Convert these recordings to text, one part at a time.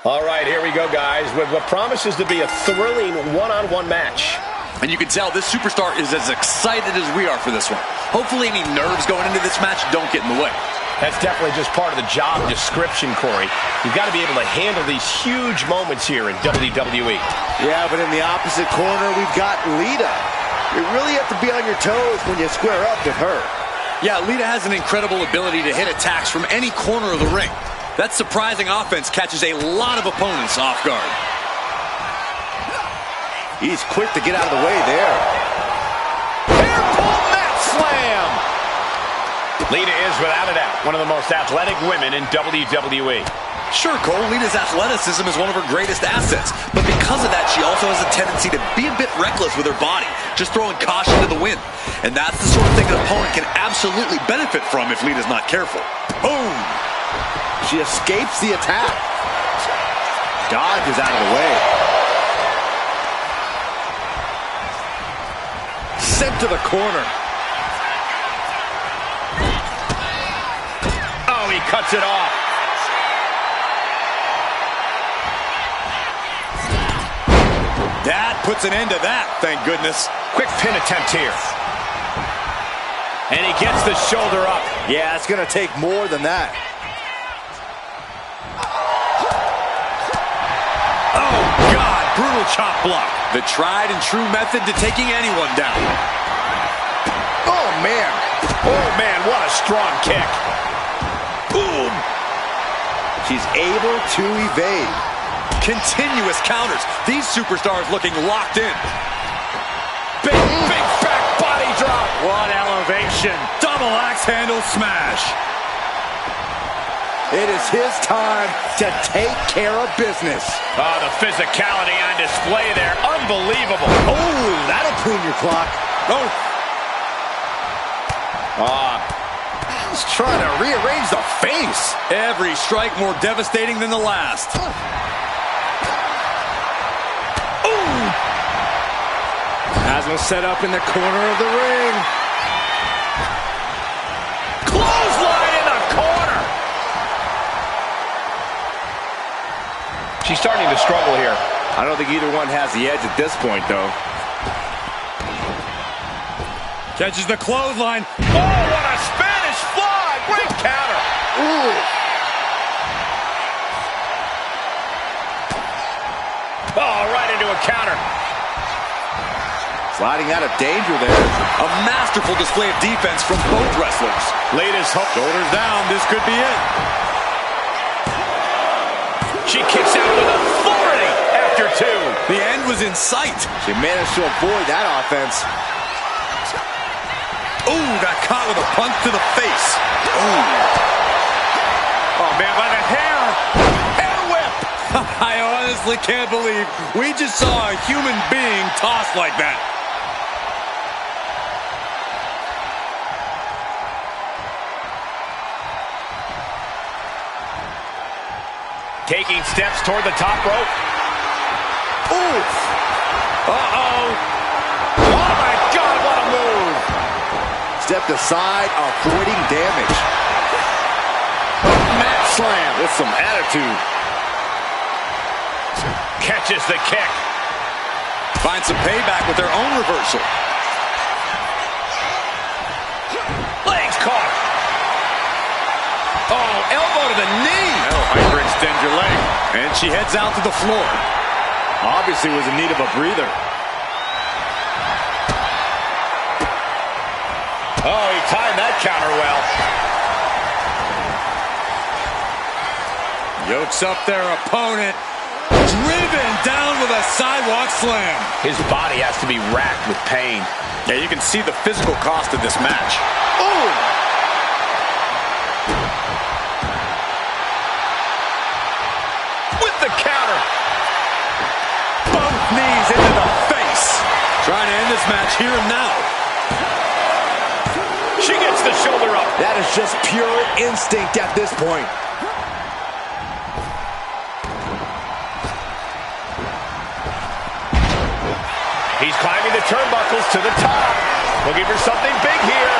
All right, here we go, guys, with what promises to be a thrilling one-on-one match. And you can tell this superstar is as excited as we are for this one. Hopefully any nerves going into this match don't get in the way. That's definitely just part of the job description, Corey. You've got to be able to handle these huge moments here in WWE. Yeah, but in the opposite corner, we've got Lita. You really have to be on your toes when you square up with her. Yeah, Lita has an incredible ability to hit attacks from any corner of the ring. That surprising offense catches a lot of opponents off guard. He's quick to get out of the way there. Hair pull mat slam! Lita is, without a doubt, one of the most athletic women in WWE. Sure, Cole, Lita's athleticism is one of her greatest assets. But because of that, she also has a tendency to be a bit reckless with her body, just throwing caution to the wind. And that's the sort of thing an opponent can absolutely benefit from if Lita's not careful. Boom! She escapes the attack. Dodges out of the way. Sent to the corner. Oh, he cuts it off. That puts an end to that, thank goodness. Quick pin attempt here. And he gets the shoulder up. Yeah, it's going to take more than that. Oh, God, brutal chop block. The tried and true method to taking anyone down. Oh, man. Oh, man, what a strong kick. Boom. She's able to evade. Continuous counters. These superstars looking locked in. Big back body drop. What elevation. Double axe handle smash. It is his time to take care of business. Oh, the physicality on display there. Unbelievable. Oh, that'll clean your clock. Oh. He's trying to rearrange the face. Every strike more devastating than the last. Has him set up in the corner of the ring. Clothesline in the corner. She's starting to struggle here. I don't think either one has the edge at this point, though. Catches the clothesline. Oh, what a Spanish fly. Great counter. Ooh. Oh, right into a counter. Sliding out of danger there. A masterful display of defense from both wrestlers. Latest hook. Shoulders down. This could be it. She kicks out with authority after two. The end was in sight. She managed to avoid that offense. Ooh, got caught with a punch to the face. Ooh. Oh, man, by the hair. Hair whip. I honestly can't believe we just saw a human being tossed like that. Taking steps toward the top rope. Oof. Uh-oh. Oh, my God, what a move. Stepped aside, avoiding damage. Mat slam. With some attitude. Catches the kick. Finds some payback with their own reversal. Legs caught. Oh, elbow to the knee. That'll hyperextend your leg. And she heads out to the floor. Obviously was in need of a breather. Oh, he timed that counter well. Yokes up their opponent. Driven down with a sidewalk slam. His body has to be racked with pain. Yeah, you can see the physical cost of this match. Ooh. With the counter. Both knees into the face. Trying to end this match here and now. She gets the shoulder up. That is just pure instinct at this point. He's climbing the turnbuckles to the top. Looking for something big here.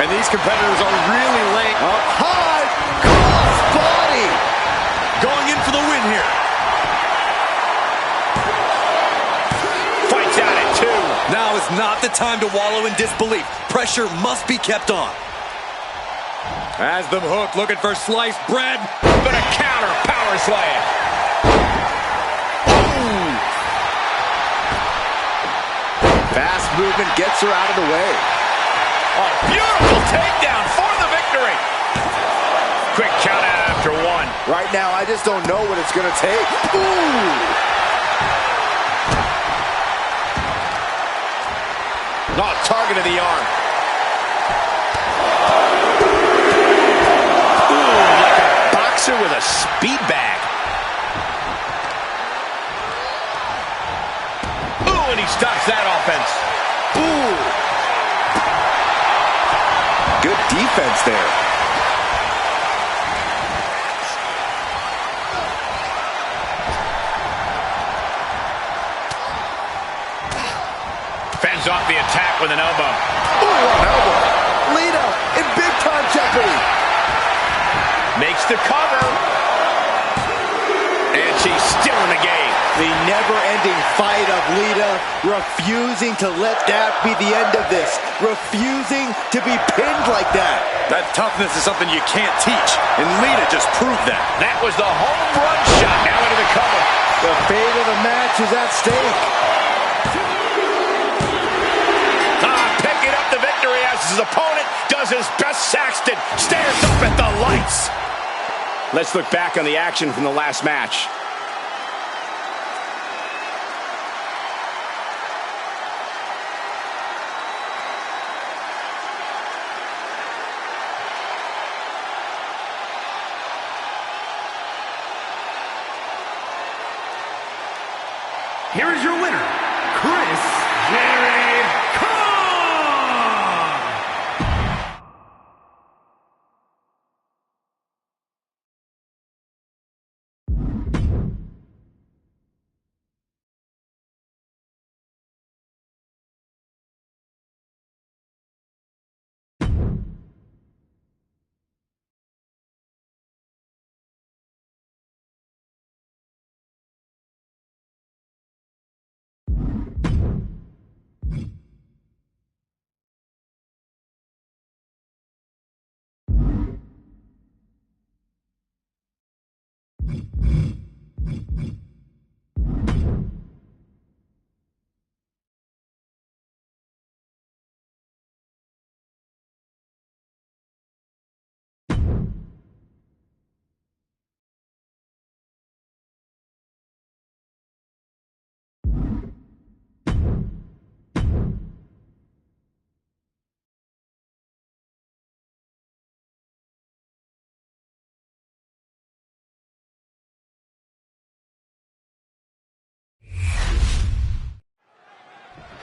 And these competitors are really laying Up high, cross body. going in for the win here. Fights out at 2. Now is not the time to wallow in disbelief. Pressure must be kept on. Has them hooked, looking for sliced bread. Gonna counter, power slam. Ooh. Fast movement gets her out of the way. Oh, beautiful takedown for the victory. Quick count out after 1. Right now, I just don't know what it's going to take. Ooh. Not target of the arm. Ooh, like a boxer with a speed bag. Ooh, and he stops that offense. Ooh. Good defense there. Fends off the attack with an elbow. Ooh, an elbow. Lita in big-time jeopardy. Makes the cover. And she's still in the game. The never-ending fight of Lita, refusing to let that be the end of this. Refusing to be pinned like that. That toughness is something you can't teach, and Lita just proved that. That was the home run shot. Now into the cover. The fate of the match is at stake. Picking up the victory as his opponent does his best Saxton. Stares up at the lights. Let's look back on the action from the last match. Here is your winner, Jericho!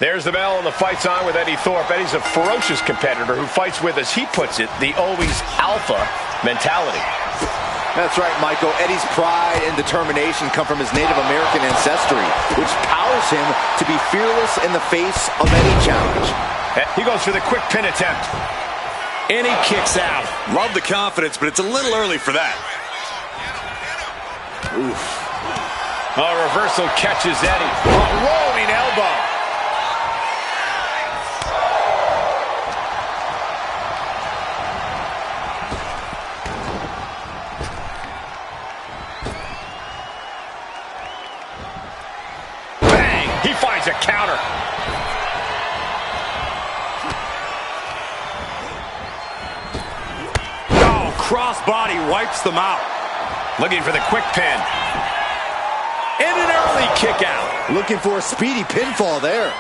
There's the bell and the fight's on with Eddie Thorpe. Eddie's a ferocious competitor who fights with, as he puts it, the always alpha mentality. That's right, Michael. Eddie's pride and determination come from his Native American ancestry, which powers him to be fearless in the face of any challenge. He goes for the quick pin attempt. And he kicks out. Love the confidence, but it's a little early for that. Oof. A reversal catches Eddie. A rolling elbow. He finds a counter. Oh, crossbody wipes them out. Looking for the quick pin. And an early kick out. Looking for a speedy pinfall there.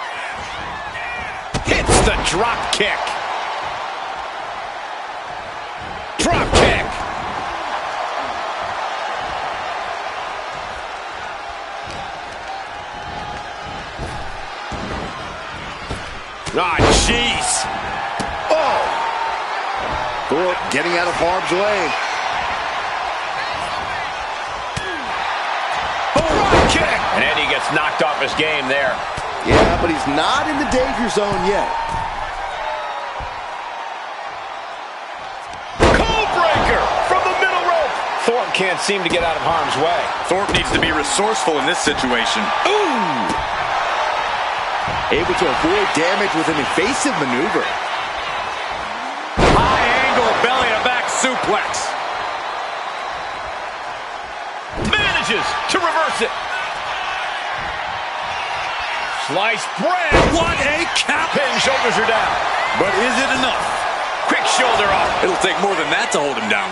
Hits the drop kick. Drop kick. Ah, jeez. Oh! Thorpe getting out of harm's way. Drop kick. And Eddie gets knocked off his game there. Yeah, but he's not in the danger zone yet. Code breaker from the middle rope. Thorpe can't seem to get out of harm's way. Thorpe needs to be resourceful in this situation. Ooh! Able to avoid damage with an evasive maneuver. High angle belly-to-back suplex. Manages to reverse it. Sliced bread. What a count! Pin, shoulders are down. But is it enough? Quick shoulder up. It'll take more than that to hold him down.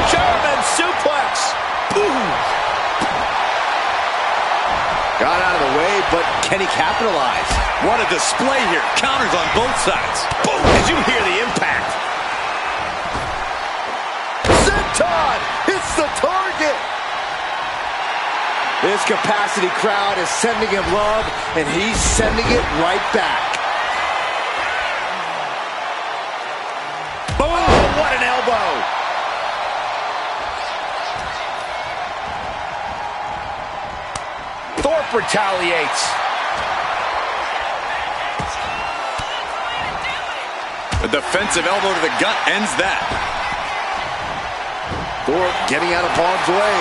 German suplex. Ooh. Got out of the way, but can he capitalize? What a display here. Counters on both sides. Boom. Did you hear the impact? Senton hits the target. This capacity crowd is sending him love, and he's sending it right back. Boom. Oh, what an elbow. Thorpe retaliates. A defensive elbow to the gut ends that. Thorpe getting out of harm's way.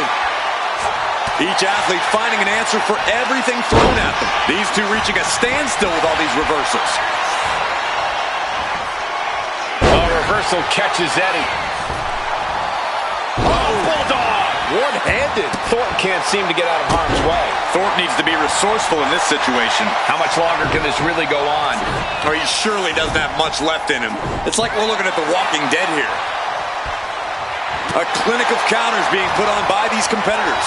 Each athlete finding an answer for everything thrown at them. These two reaching a standstill with all these reversals. Oh, reversal catches Eddie. Oh, bulldog. One-handed. Thorpe can't seem to get out of harm's way. Thorpe needs to be resourceful in this situation. How much longer can this really go on? Or he surely doesn't have much left in him. It's like we're looking at The Walking Dead here. A clinic of counters being put on by these competitors.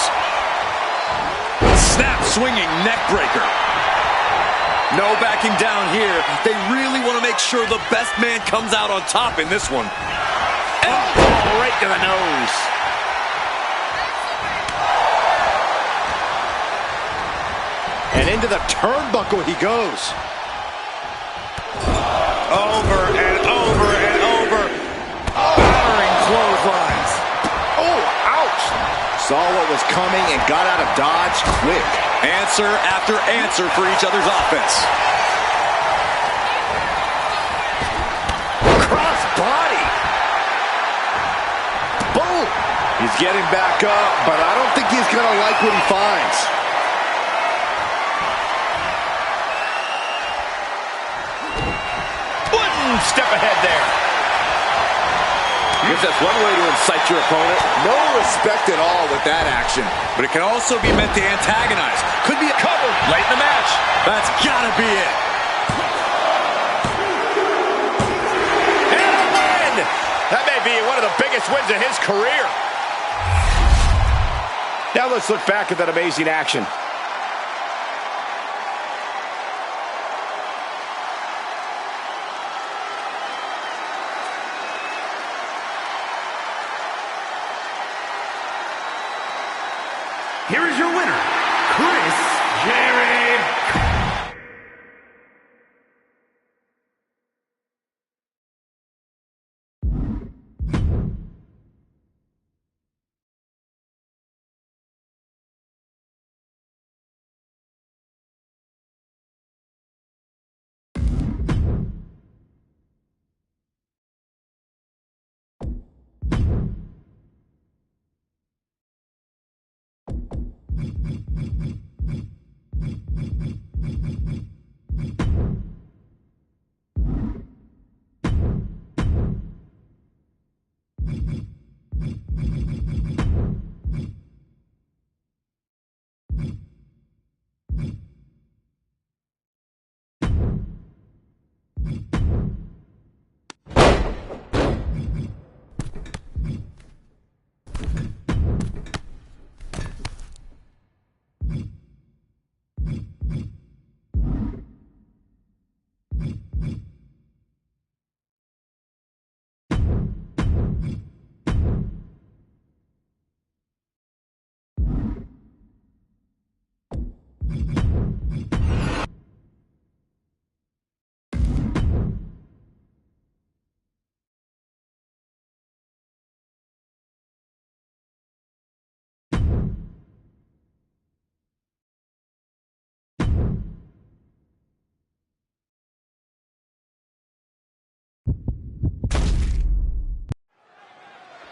Snap swinging neck breaker. No backing down here. They really want to make sure the best man comes out on top in this one. Elbow right to the nose. And into the turnbuckle he goes. Over and over and over. Battering clotheslines. Oh, ouch. Saw what was coming and got out of dodge quick. Answer after answer for each other's offense. Cross body. Boom. He's getting back up, but I don't think he's going to like what he finds. One step ahead there. Guess that's one way to incite your opponent. No respect at all with that action. But it can also be meant to antagonize. Could be a cover late in the match. That's gotta be it. And a win! That may be one of the biggest wins of his career. Now let's look back at that amazing action. Here is your winner, Chris Jericho.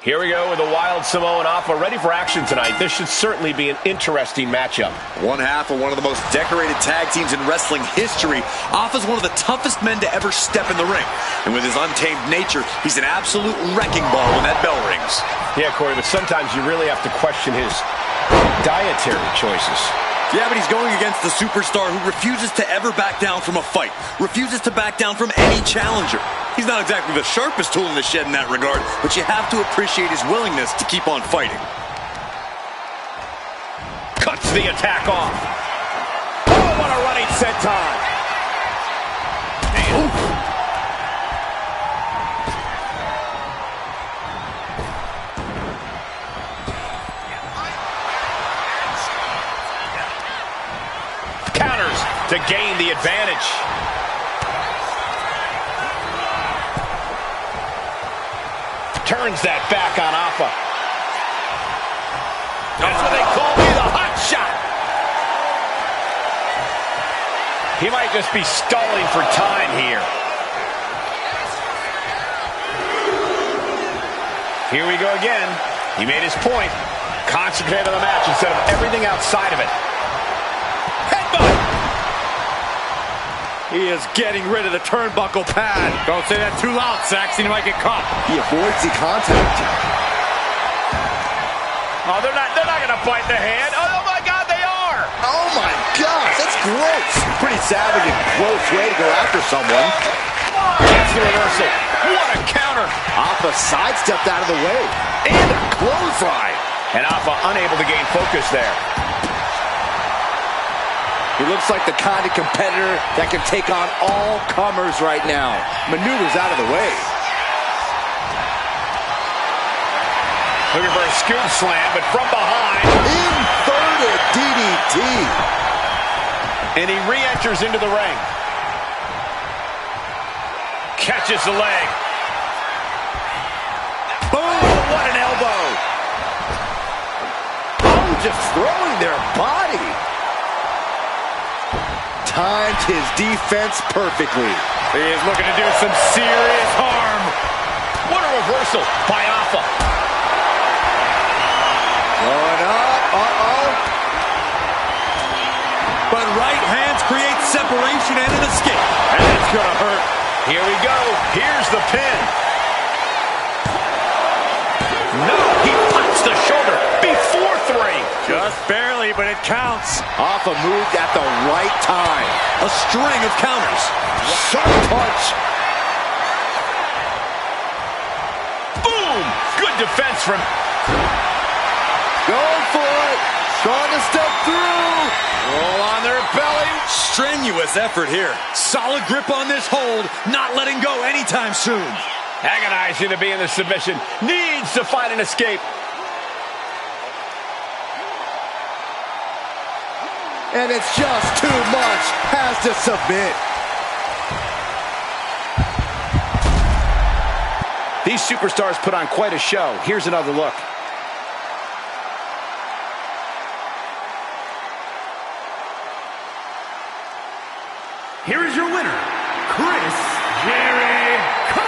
Here we go with the Wild Samoan Alpha ready for action tonight. This should certainly be an interesting matchup. One half of one of the most decorated tag teams in wrestling history. Alpha's one of the toughest men to ever step in the ring. And with his untamed nature, he's an absolute wrecking ball when that bell rings. Yeah, Corey, but sometimes you really have to question his dietary choices. Yeah, but he's going against the superstar who refuses to ever back down from a fight, refuses to back down from any challenger. He's not exactly the sharpest tool in the shed in that regard, but you have to appreciate his willingness to keep on fighting. Cuts the attack off. Oh, what a running senton. Counters to gain the advantage. Turns that back on Alpha. That's what they call me, the hot shot. He might just be stalling for time here. Here we go again. He made his point. Concentrate on the match instead of everything outside of it. He is getting rid of the turnbuckle pad. Don't say that too loud, Saxon. You might get caught. He avoids the contact. Oh, they're not going to bite the hand. Oh, my God, they are. Oh, my gosh, that's gross. Pretty savage and gross way to go after someone. That's the reversal. What a counter. Alpha sidestepped out of the way. And a clothesline. And Alpha unable to gain focus there. He looks like the kind of competitor that can take on all comers right now. Maneuvers out of the way. Looking for a scoop slam, but from behind. Inverted DDT. And he re-enters into the ring. Catches the leg. Boom! What an elbow. Oh, just throwing their body. Timed his defense perfectly. He is looking to do some serious harm. What a reversal by Alpha. Going up. Uh-oh. But right hands create separation and an escape. And it's going to hurt. Here we go. Here's the pin. No, he punches the shoulder before 3. Just barely, but it counts. Alpha moved at the right time. A string of counters. Sharp punch. Boom! Good defense from... Going for it. Trying to step through. Roll on their belly. Strenuous effort here. Solid grip on this hold. Not letting go anytime soon. Agonizing to be in the submission. Needs to find an escape. And it's just too much. Has to submit. These superstars put on quite a show. Here's another look. Here is your winner, Chris Jericho.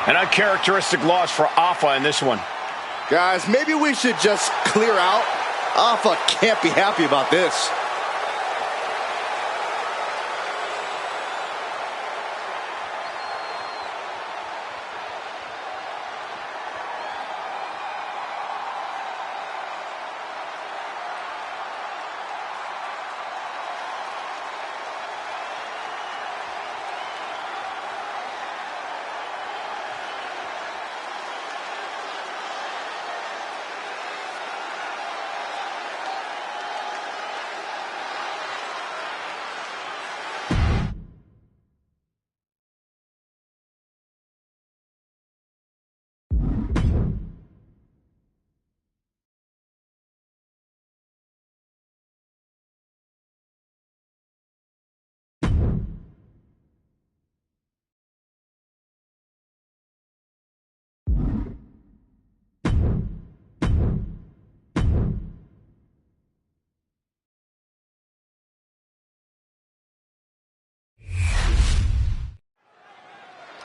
An uncharacteristic loss for Alpha in this one. Guys, maybe we should just clear out. Alpha can't be happy about this.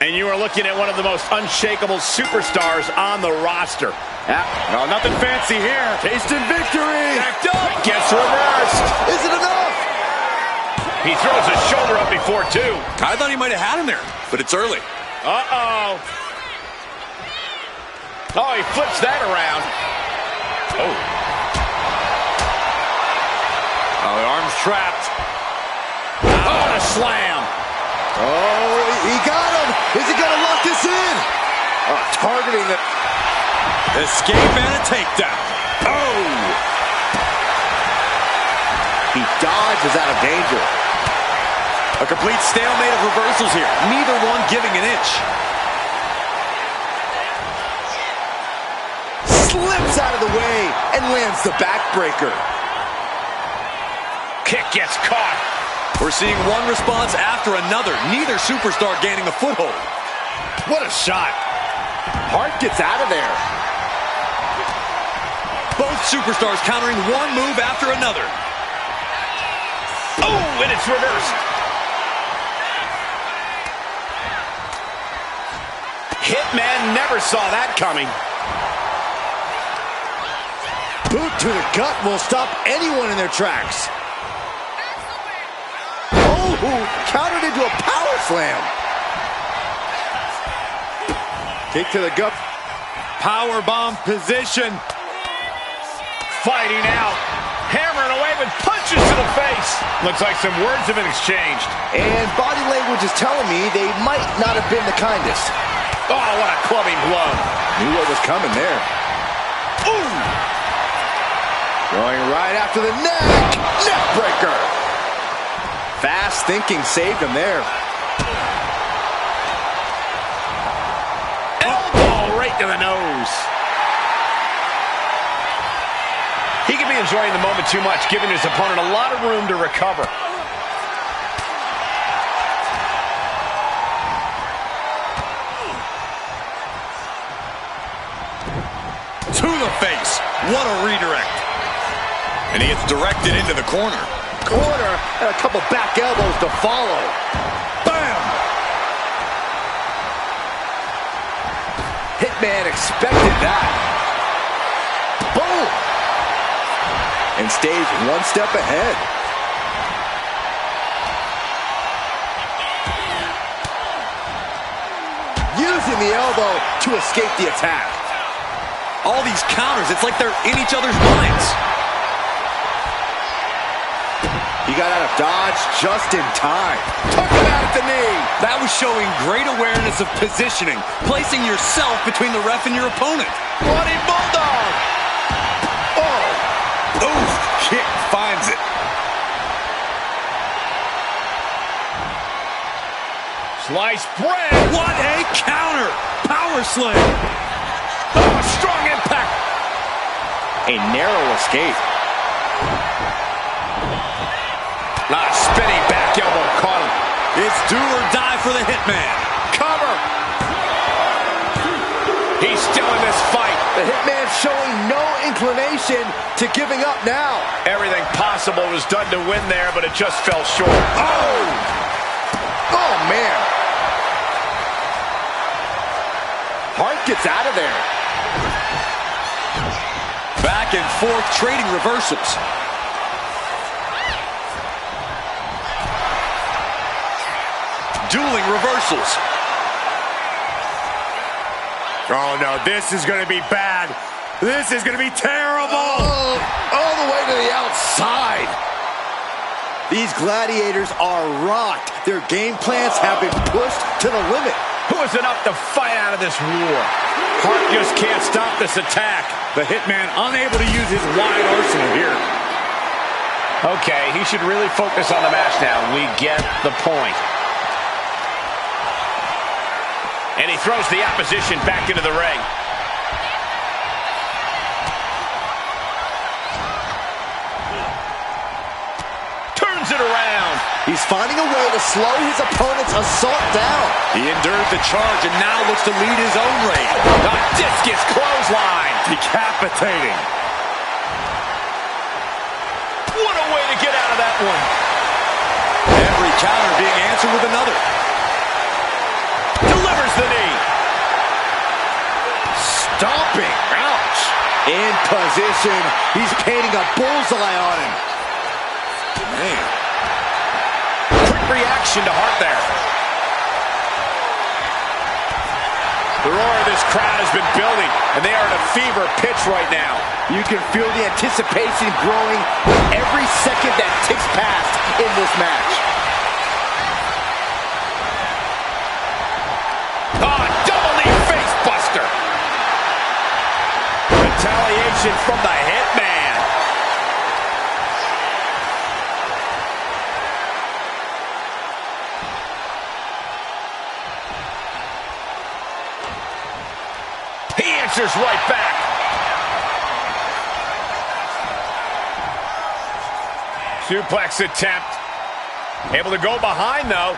And you are looking at one of the most unshakable superstars on the roster. No, nothing fancy here. Tasted victory. Backed up. Gets reversed. Is it enough? He throws his shoulder up before two. I thought he might have had him there, but it's early. Uh-oh. Oh, he flips that around. Oh. Oh, the arm's trapped. Oh, and a slam. Oh, he got him. Is he going to lock this in? Targeting the... Escape and a takedown. Oh! He dodges out of danger. A complete stalemate of reversals here. Neither one giving an inch. Slips out of the way and lands the backbreaker. Kick gets caught. We're seeing one response after another. Neither superstar gaining a foothold. What a shot. Hart gets out of there. Both superstars countering one move after another. Oh, and it's reversed. Hitman never saw that coming. Boot to the gut will stop anyone in their tracks. Oh, countered into a power slam. Kick to the gut. Power bomb position. Fighting out. Hammering away with punches to the face. Looks like some words have been exchanged. And body language is telling me they might not have been the kindest. Oh, what a clubbing blow. Knew what was coming there. Ooh. Going right after the neck. Neck breaker. Fast thinking saved him there. Elbow right to the nose. He could be enjoying the moment too much, giving his opponent a lot of room to recover. To the face. What a redirect. And he gets directed into the corner. Corner and a couple back elbows to follow. Bam! Hitman expected that. Boom! And stays one step ahead. Using the elbow to escape the attack. All these counters, it's like they're in each other's minds. He got out of dodge just in time. Took him out at the knee. That was showing great awareness of positioning, placing yourself between the ref and your opponent. Bloody bulldog. Oh! Ooh, kick finds it. Sliced bread. What a counter! Power slam. Oh, strong impact. A narrow escape. Spinning back elbow caught him. It's do or die for the Hitman. Cover. He's still in this fight. The Hitman showing no inclination to giving up now. Everything possible was done to win there, but it just fell short. Oh! Oh, man. Hart gets out of there. Back and forth, trading reversals. Dueling reversals. Oh, no, this is going to be bad. This is going to be terrible. Oh, all the way to the outside. These gladiators are rocked. Their game plans have been pushed to the limit. Who is enough to fight out of this war? Hart just can't stop this attack. The Hitman unable to use his wide arsenal here. Okay, he should really focus on the match now. We get the point. And he throws the opposition back into the ring. Turns it around. He's finding a way to slow his opponent's assault down. He endured the charge and now looks to lead his own raid. The discus clothesline. Decapitating. What a way to get out of that one. Every counter being answered with another. Delivers stomping. Ouch. In position. He's painting a bullseye on him. Man. Quick reaction to Hart there. The roar of this crowd has been building, and they are at a fever pitch right now. You can feel the anticipation growing with every second that ticks past in this match. Oh, double knee face buster. Retaliation from the Hitman. He answers right back. Suplex attempt. Able to go behind, though.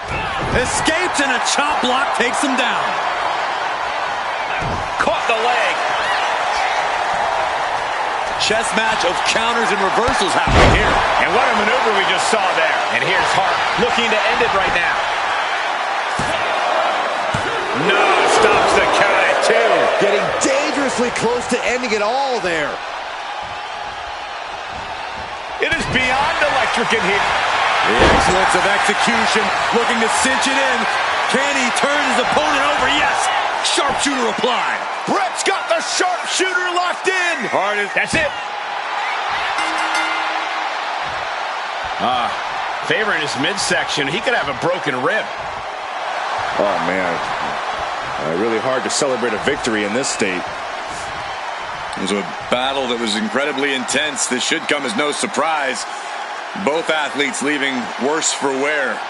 Escapes, and a chop block takes him down. Caught the leg. Chess match of counters and reversals happening here. And what a maneuver we just saw there. And here's Hart looking to end it right now. No, stops the count at 2. Getting dangerously close to ending it all there. It is beyond electric in here. The excellence of execution, looking to cinch it in. Can he turn his opponent over? Yes! Sharpshooter applied. Brett's got the sharpshooter locked in. Hard as... That's it. Favor in his midsection. He could have a broken rib. Oh, man. Really hard to celebrate a victory in this state. It was a battle that was incredibly intense. This should come as no surprise. Both athletes leaving worse for wear.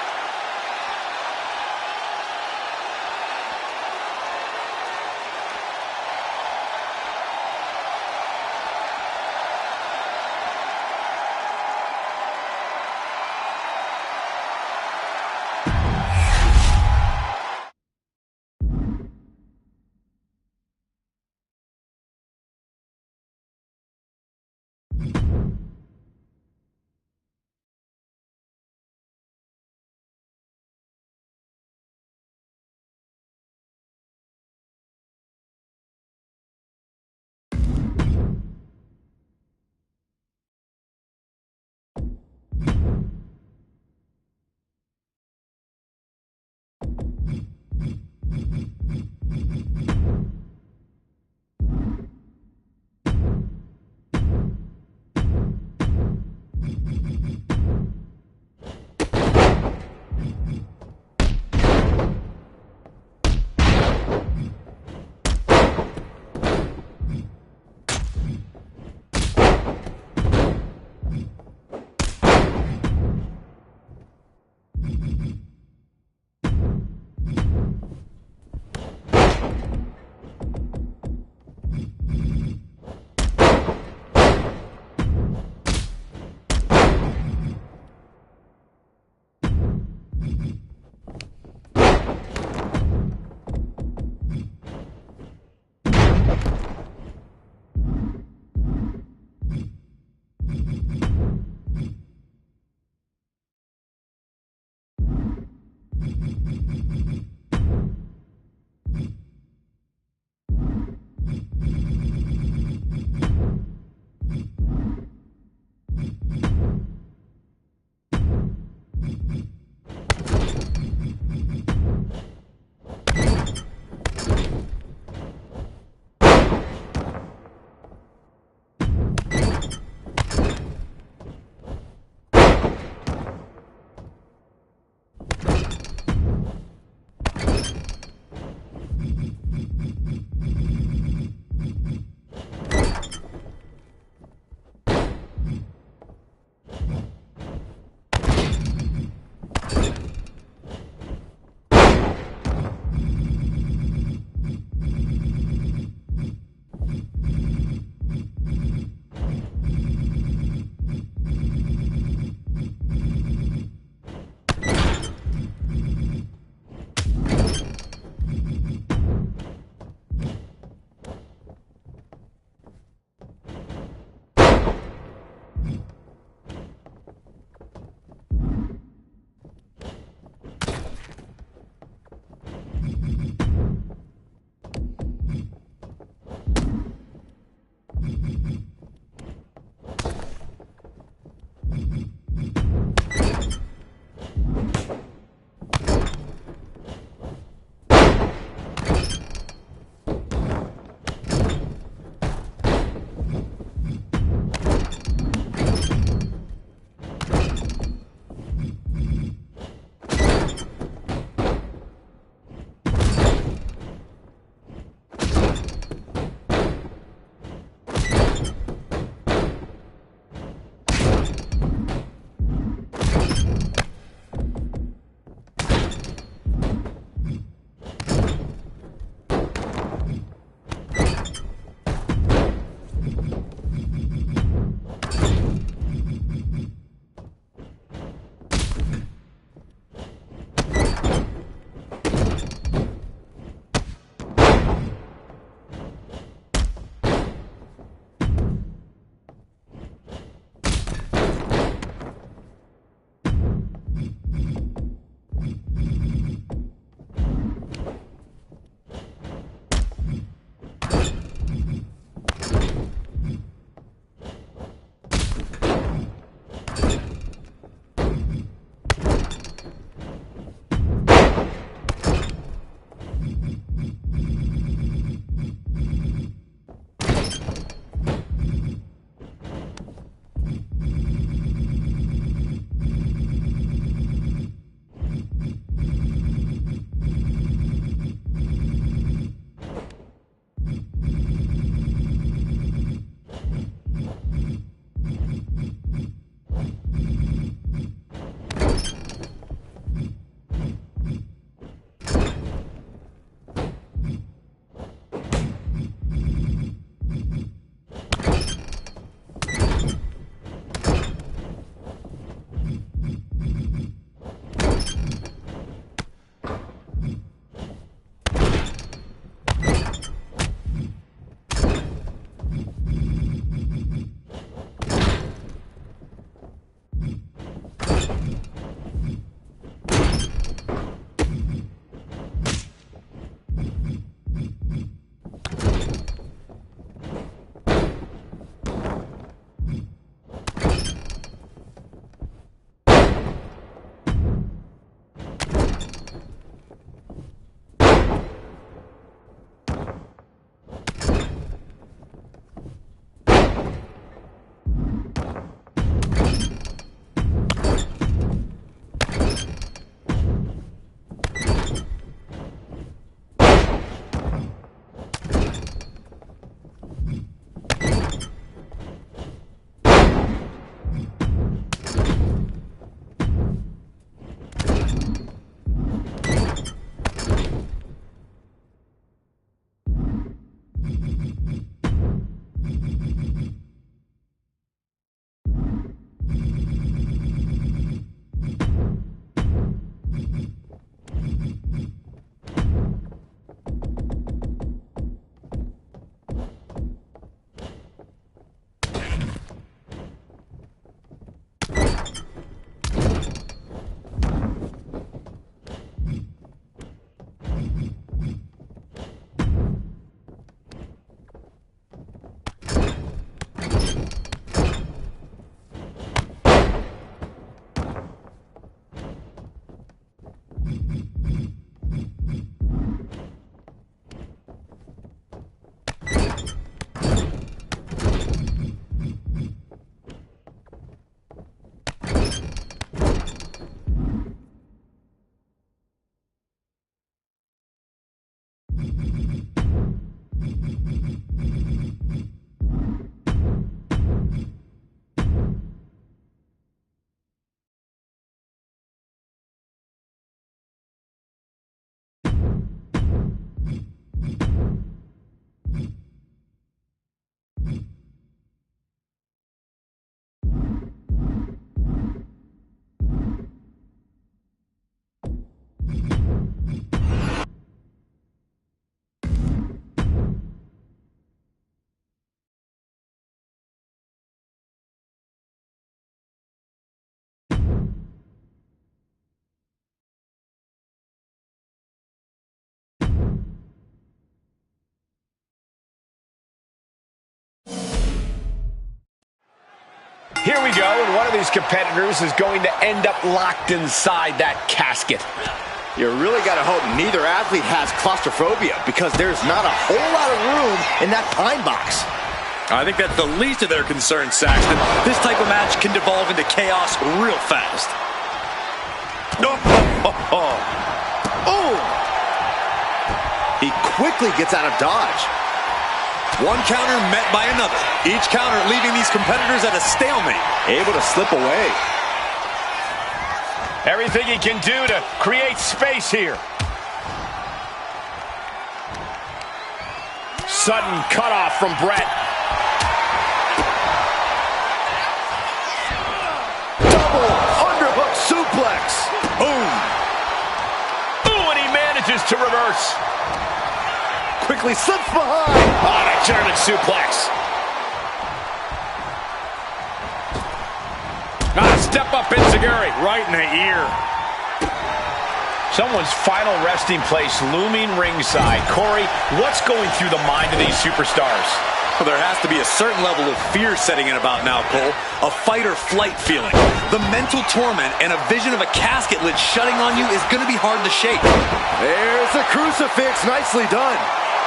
Here we go, and one of these competitors is going to end up locked inside that casket. You really got to hope neither athlete has claustrophobia, because there's not a whole lot of room in that pine box. I think that's the least of their concerns, Saxton. This type of match can devolve into chaos real fast. He quickly gets out of dodge. One counter met by another. Each counter leaving these competitors at a stalemate. Able to slip away. Everything he can do to create space here. Sudden cutoff from Brett. Double underhook suplex. Boom. Ooh, and he manages to reverse. Quickly slips behind. On a German suplex. Step up Enziguri. Right in the ear. Someone's final resting place looming ringside. Corey, what's going through the mind of these superstars? Well, there has to be a certain level of fear setting in about now, Cole. A fight or flight feeling. The mental torment and a vision of a casket lid shutting on you is going to be hard to shake. There's the crucifix. Nicely done.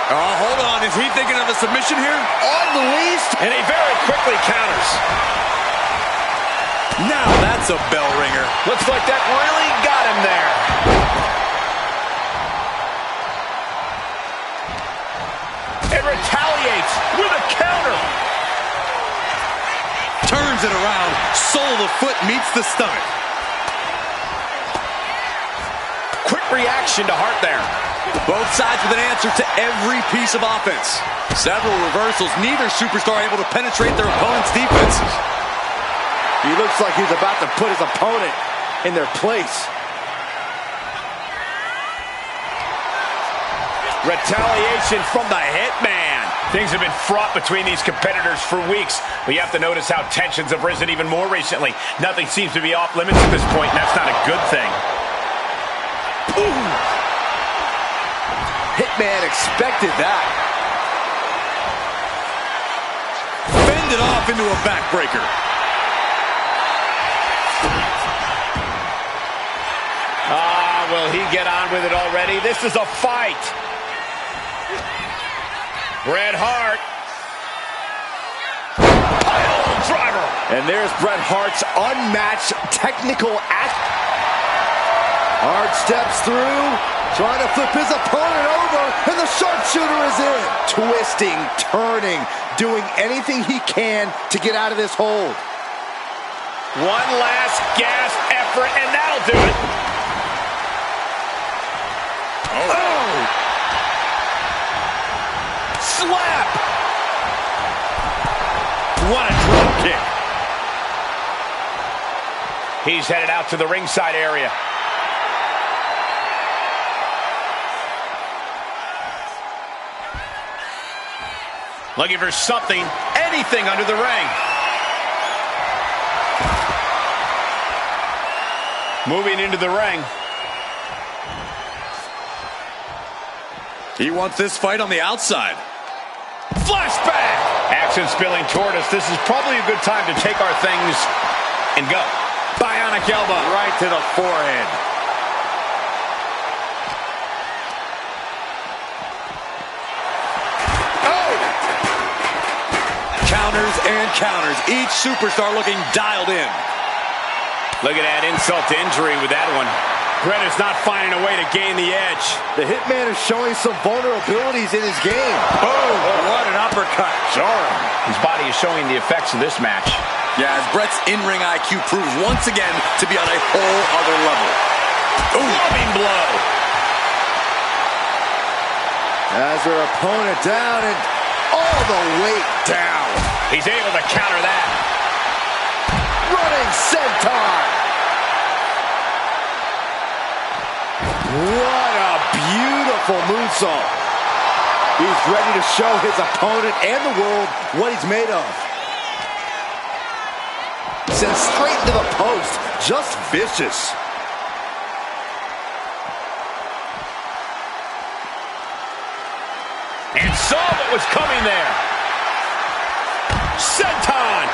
Oh, hold on. Is he thinking of a submission here? On the least. And he very quickly counters. Now that's a bell ringer. Looks like that really got him there. It retaliates with a counter. Turns it around. Sole of the foot meets the stomach. Quick reaction to Hart there. Both sides with an answer to every piece of offense. Several reversals. Neither superstar able to penetrate their opponent's defenses. He looks like he's about to put his opponent in their place. Retaliation from the Hitman. Things have been fraught between these competitors for weeks. But you have to notice how tensions have risen even more recently. Nothing seems to be off limits at this point, and that's not a good thing. Ooh. Hitman expected that. Fended off into a backbreaker. Will he get on with it already? This is a fight. Bret Hart. Pile driver. And there's Bret Hart's unmatched technical act. Hart steps through, trying to flip his opponent over, and the sharpshooter is in. Twisting, turning, doing anything he can to get out of this hold. One last gasp effort, and that'll do it. Oh! Slap! What a drop kick. He's headed out to the ringside area. Looking for something, anything under the ring. Moving into the ring. He wants this fight on the outside. Flashback! Action spilling toward us. This is probably a good time to take our things and go. Bionic elbow. Right to the forehead. Oh! Counters and counters. Each superstar looking dialed in. Look at that insult to injury with that one. Bret is not finding a way to gain the edge. The Hitman is showing some vulnerabilities in his game. Oh, what an uppercut. Jarring. His body is showing the effects of this match. Yeah, as Bret's in-ring IQ proves once again to be on a whole other level. Ooh. Loving blow. Has her opponent down and all the weight down. He's able to counter that. Running senton. What a beautiful moonsault. He's ready to show his opponent and the world what he's made of. Sent straight into the post. Just vicious. And saw what was coming there. Senton.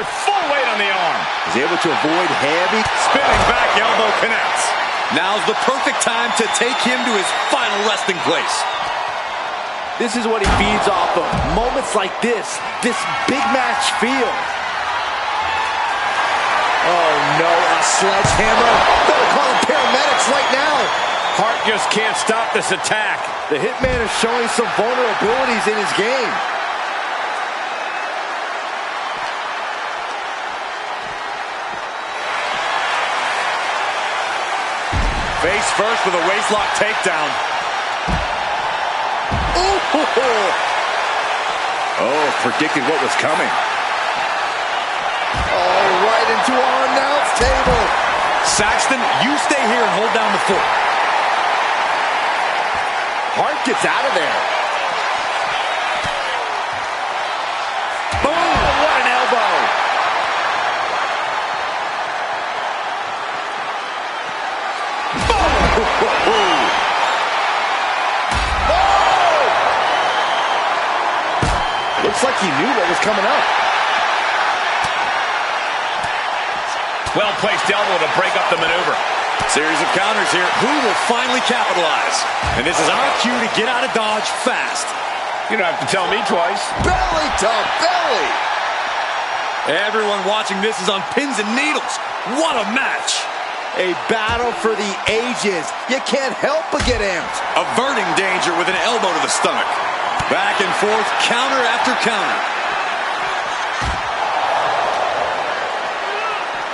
their full weight on the arm. He's able to avoid heavy. Spinning back elbow connects. Now's the perfect time to take him to his final resting place. This is what he feeds off of. Moments like this big match feel. Oh no, a sledgehammer. Better call the paramedics right now. Hart just can't stop this attack. The Hitman is showing some vulnerabilities in his game. Face first with a waistlock takedown. Oh, predicted what was coming. Oh, right into our announce table. Saxton, you stay here and hold down the fort. Hart gets out of there. Boom! Oh, what an elbow. Looks like he knew what was coming up. Well-placed elbow to break up the maneuver. Series of counters here. Who will finally capitalize? And this is our cue to get out of Dodge fast. You don't have to tell me twice. Belly to belly. Everyone watching this is on pins and needles. What a match. A battle for the ages. You can't help but get amped. Averting danger with an elbow to the stomach. Back and forth, counter after counter.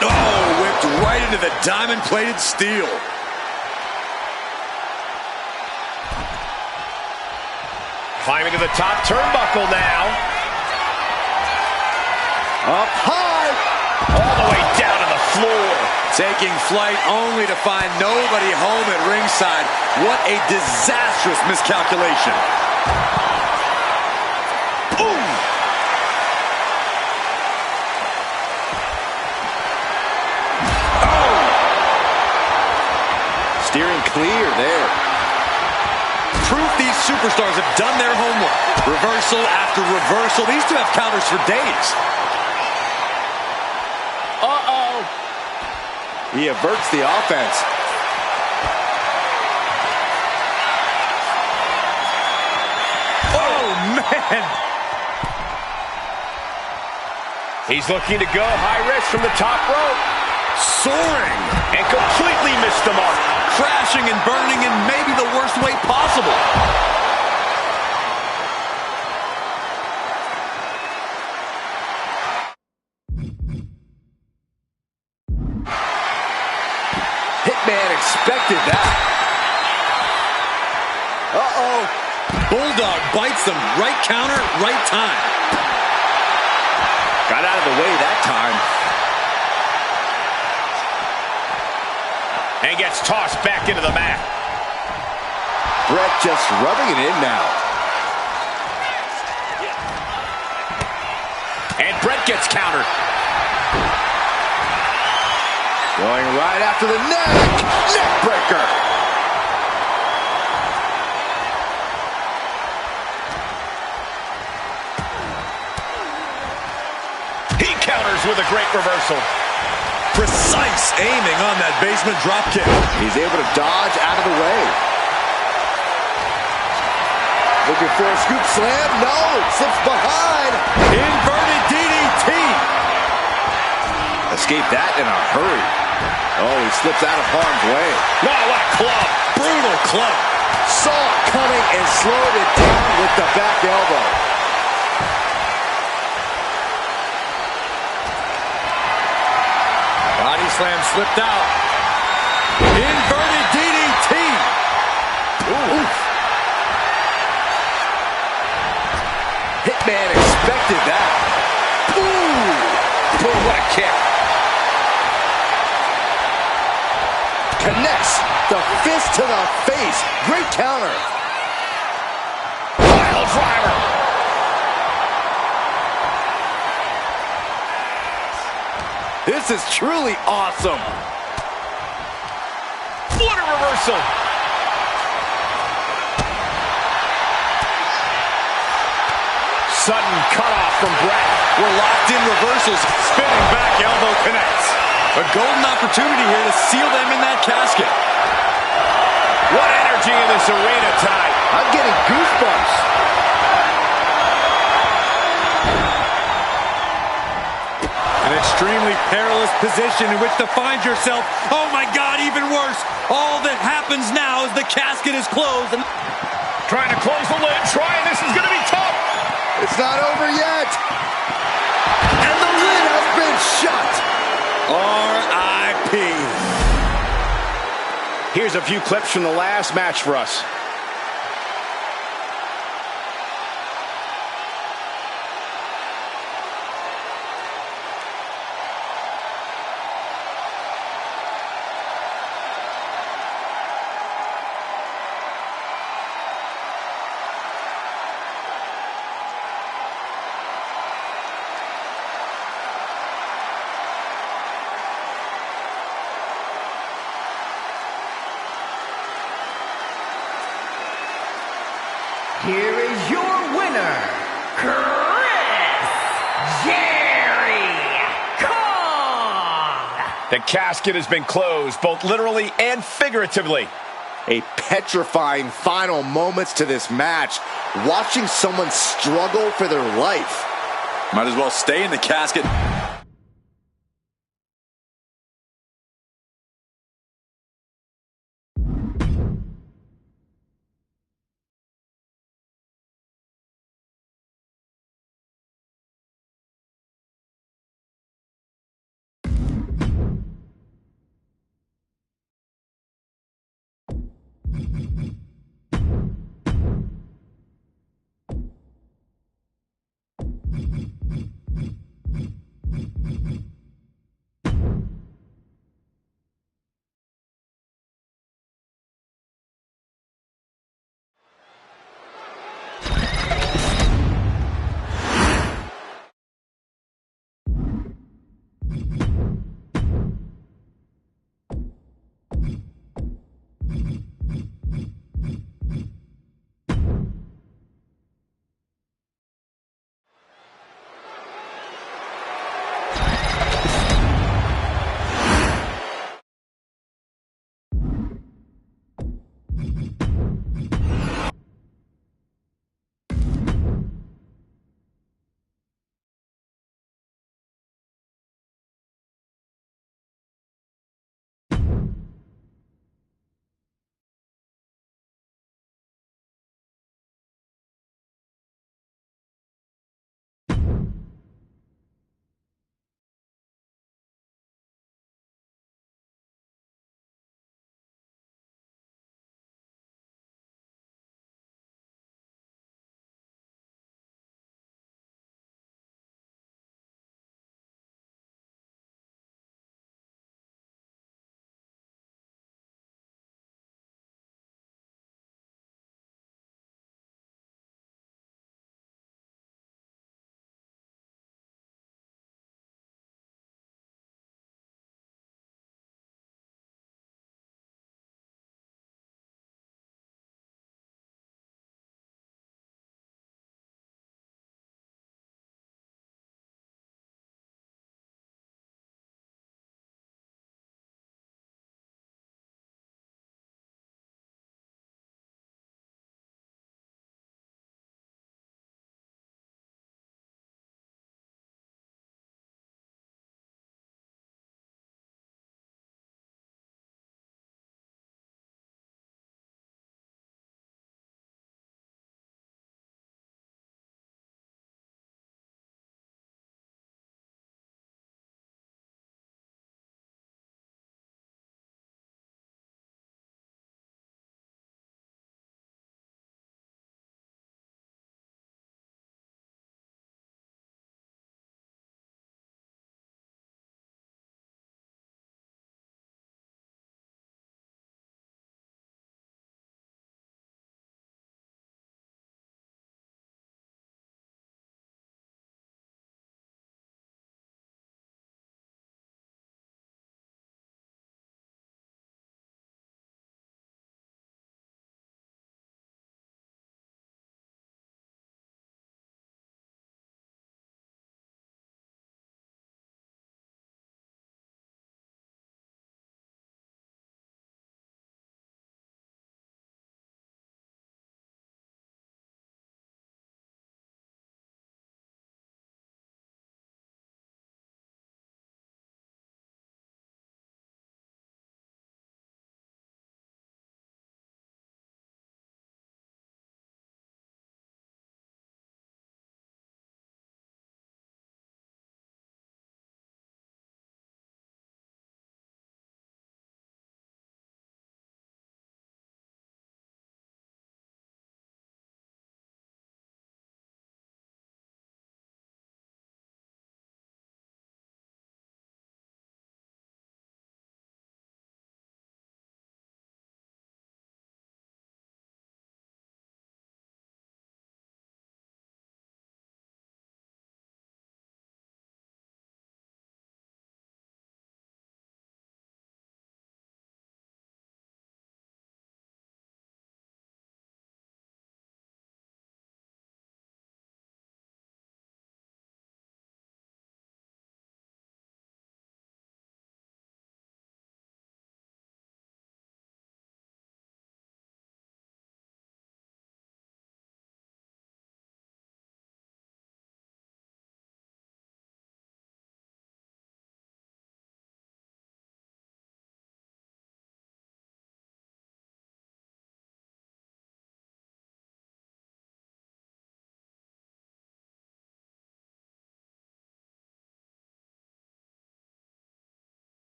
Oh, whipped right into the diamond-plated steel. Climbing to the top turnbuckle now. Up high. All the way down to the floor. Taking flight only to find nobody home at ringside. What a disastrous miscalculation. Boom! Oh! Steering clear there. Proof these superstars have done their homework. Reversal after reversal. These two have counters for days. Uh-oh. He averts the offense. Oh, man! He's looking to go high risk from the top rope. Soaring! And completely missed the mark. Crashing and burning in maybe the worst way possible. Hitman expected that. Uh-oh. Bulldog bites them. Right counter, right time. Got out of the way that time. And gets tossed back into the mat. Brett just rubbing it in now. And Brett gets countered. Going right after the neck. Neck breaker. He counters with a great reversal. Precise aiming on that basement dropkick. He's able to dodge out of the way. Looking for a scoop slam. No, slips behind. Inverted DDT. Escaped that in a hurry. Oh, he slips out of harm's way. Wow, what a club. Brutal club. Saw it coming and slowed it down with the back elbow. Body slam slipped out. Inverted DDT. Ooh. Hitman expected that. Ooh. Boom, what a kick. Connects the fist to the face. Great counter. Pile driver. This is truly awesome. What a reversal. sudden cutoff from Brett. We're locked in reversals. Spinning back elbow connects. A golden opportunity here to seal them in that casket. What energy in this arena tonight. I'm getting goosebumps. An extremely perilous position in which to find yourself. Oh my God, even worse. All that happens now is the casket is closed. Trying to close the lid. This is going to be tough. It's not over yet. And the lid has been shut. R.I.P. Here's a few clips from the last match for us. Here is your winner, Jericho! The casket has been closed, both literally and figuratively. A petrifying final moments to this match. Watching someone struggle for their life. Might as well stay in the casket.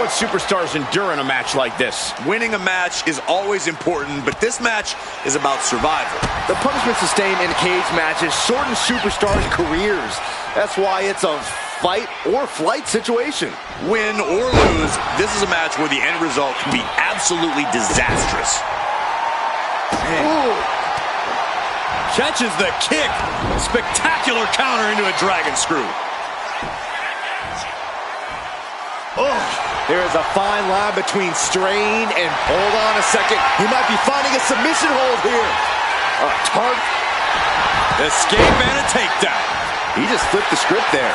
what superstars endure in a match like this. Winning a match is always important, but this match is about survival. The punishment sustained in cage matches shorten superstars' careers. That's why it's a fight or flight situation. Win or lose, this is a match where the end result can be absolutely disastrous. Catches the kick. Spectacular counter into a dragon screw. There is a fine line between strain and hold on a second. He might be finding a submission hold here. Tart. Escape and a takedown. He just flipped the script there.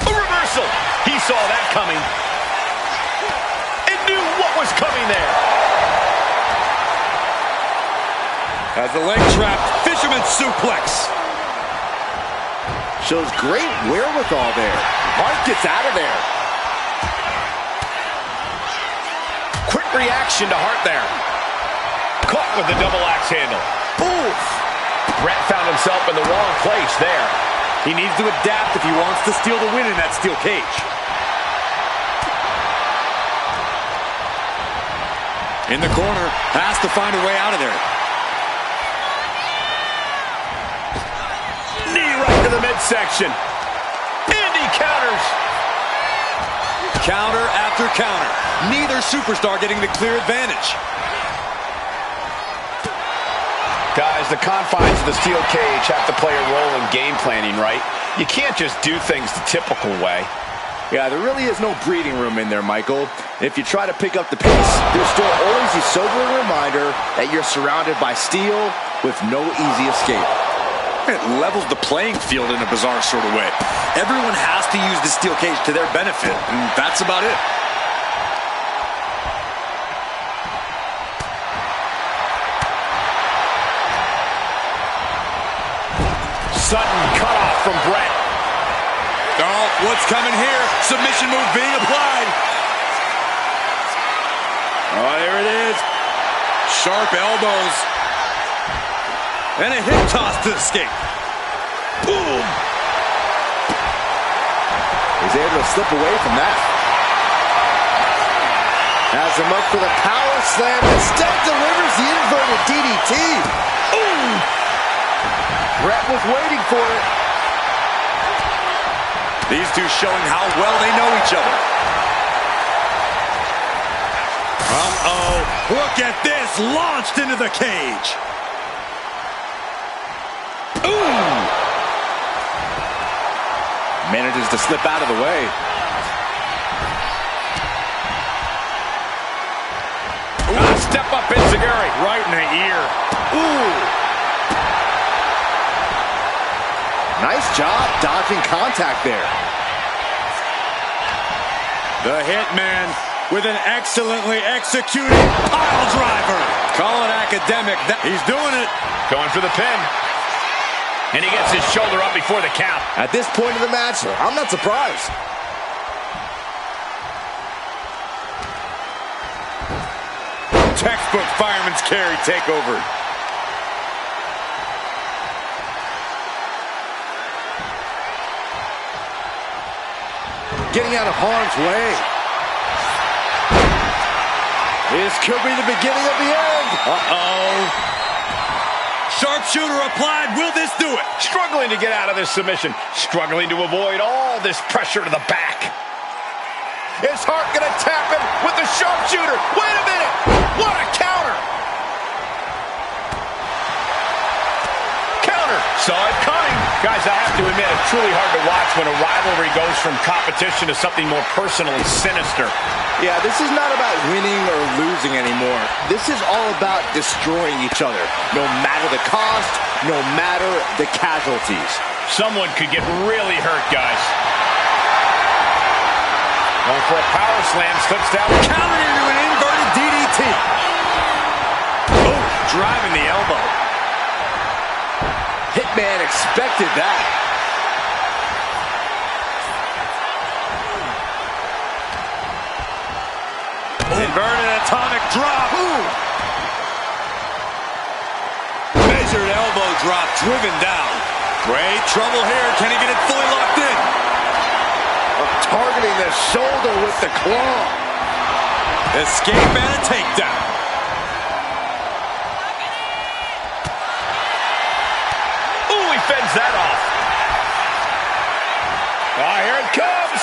A reversal. He saw that coming and knew what was coming there. Has the leg trapped. Fisherman suplex. Shows great wherewithal there. Hart gets out of there. Quick reaction to Hart there. Caught with the double axe handle. Oof. Brett found himself in the wrong place there. He needs to adapt if he wants to steal the win in that steel cage. In the corner, has to find a way out of there. Knee right to the midsection. And he counters. Counter after counter. Neither superstar getting the clear advantage. Guys, the confines of the steel cage have to play a role in game planning, right? You can't just do things the typical way. Yeah, there really is no breathing room in there, Michael. If you try to pick up the pace, there's still always a sobering reminder that you're surrounded by steel with no easy escape. It levels the playing field in a bizarre sort of way. Everyone has to use the steel cage to their benefit, and that's about it. Sudden cutoff from Brett. Oh, what's coming here? Submission move being applied. Oh, there it is. Sharp elbows. And a hip toss to escape. Boom. He's able to slip away from that. Has him up for the power slam. Instead delivers the inverted DDT. Ooh. Brett was waiting for it. These two showing how well they know each other. Uh-oh. Look at this. Launched into the cage. Ooh! Manages to slip out of the way. Step up enziguri. Right in the ear. Ooh! Nice job dodging contact there. The Hitman with an excellently executed pile driver. Call it academic. He's doing it. Going for the pin. And he gets his shoulder up before the count. At this point in the match, I'm not surprised. Textbook fireman's carry takeover. Getting out of harm's way. This could be the beginning of the end. Uh-oh. Sharpshooter applied. Will this do it? Struggling to get out of this submission. Struggling to avoid all this pressure to the back. Is Hart going to tap him with the sharpshooter? Wait a minute. What a counter. Counter. Saw it coming. Guys, I have to admit, it's truly hard to watch when a rivalry goes from competition to something more personal and sinister. Yeah, this is not about winning or losing anymore. This is all about destroying each other, no matter the cost, no matter the casualties. Someone could get really hurt, guys. Going for a power slam, slips down. Countered into an inverted DDT. Oh, driving the elbow. Hitman expected that. Inverted atomic drop. Ooh. Measured elbow drop driven down. Great trouble here. Can he get it fully locked in? Targeting the shoulder with the claw. Escape and a takedown. Ooh, he fends that off. Ah, here it comes.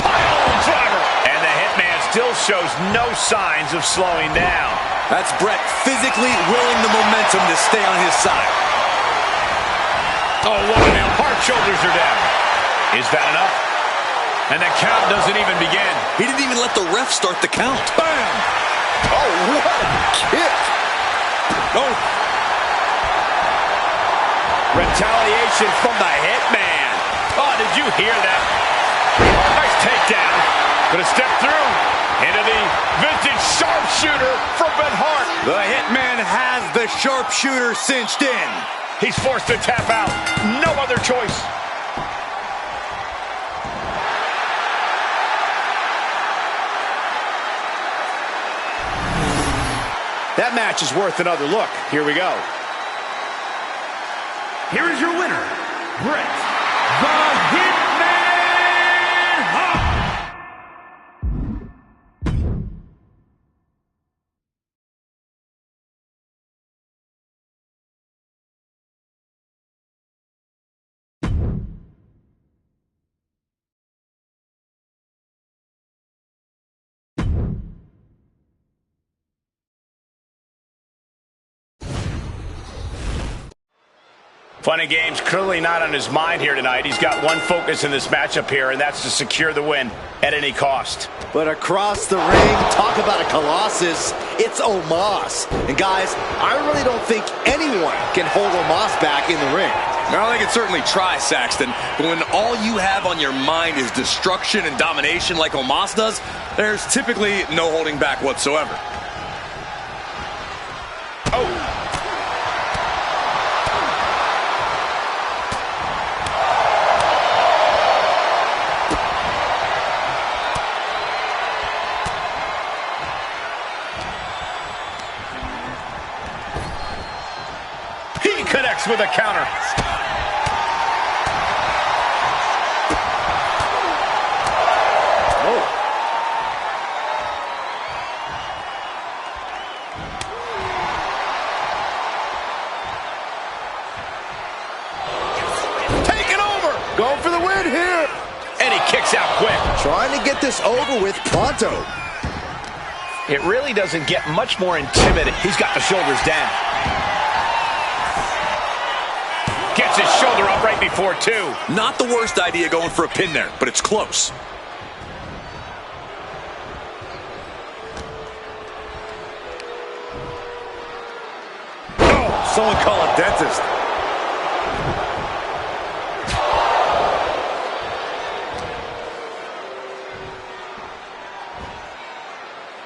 Pile driver. And the Hitman still shows no signs of slowing down. That's Brett physically willing the momentum to stay on his side. Oh, what an hard shoulders are down. Is that enough? And the count doesn't even begin. He didn't even let the ref start the count. Bam! Oh, what a kick. Oh. Retaliation from the Hitman. Oh, did you hear that? Nice takedown. Gonna step through into the vintage sharpshooter from Bret Hart. The Hitman has the sharpshooter cinched in. He's forced to tap out. No other choice. That match is worth another look. Here we go. Here is your winner, Bret the Hitman Hart. Fun and games clearly not on his mind here tonight. He's got one focus in this matchup here, and that's to secure the win at any cost. But across the ring, talk about a colossus, it's Omos. And guys, I really don't think anyone can hold Omos back in the ring. Now, they can certainly try, Saxton, but when all you have on your mind is destruction and domination like Omos does, there's typically no holding back whatsoever. Oh! Connects with a counter. Oh. Taking over. Going for the win here. And he kicks out quick. Trying to get this over with pronto. It really doesn't get much more intimidating. He's got the shoulders down. Gets his shoulder up right before two. Not the worst idea going for a pin there, but it's close. Oh, someone call a dentist.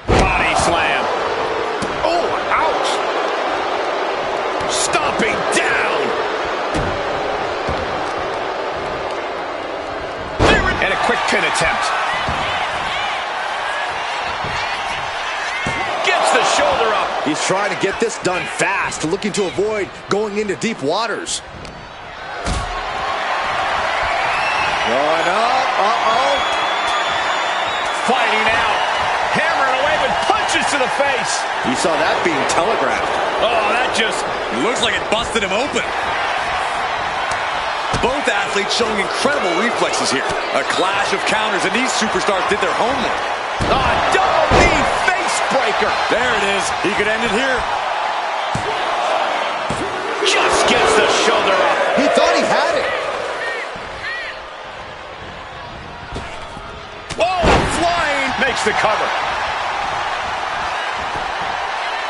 Body slam. Oh, ouch. Stomping down. And a quick pin attempt. Gets the shoulder up. He's trying to get this done fast, looking to avoid going into deep waters. Going up. Uh-oh. Fighting out. Hammering away with punches to the face. You saw that being telegraphed. Oh, that just Looks like it busted him open. Both athletes showing incredible reflexes here. A clash of counters, and these superstars did their homework. double knee face breaker. There it is. He could end it here. Just gets the shoulder up. He thought he had it. Oh, flying. Makes the cover.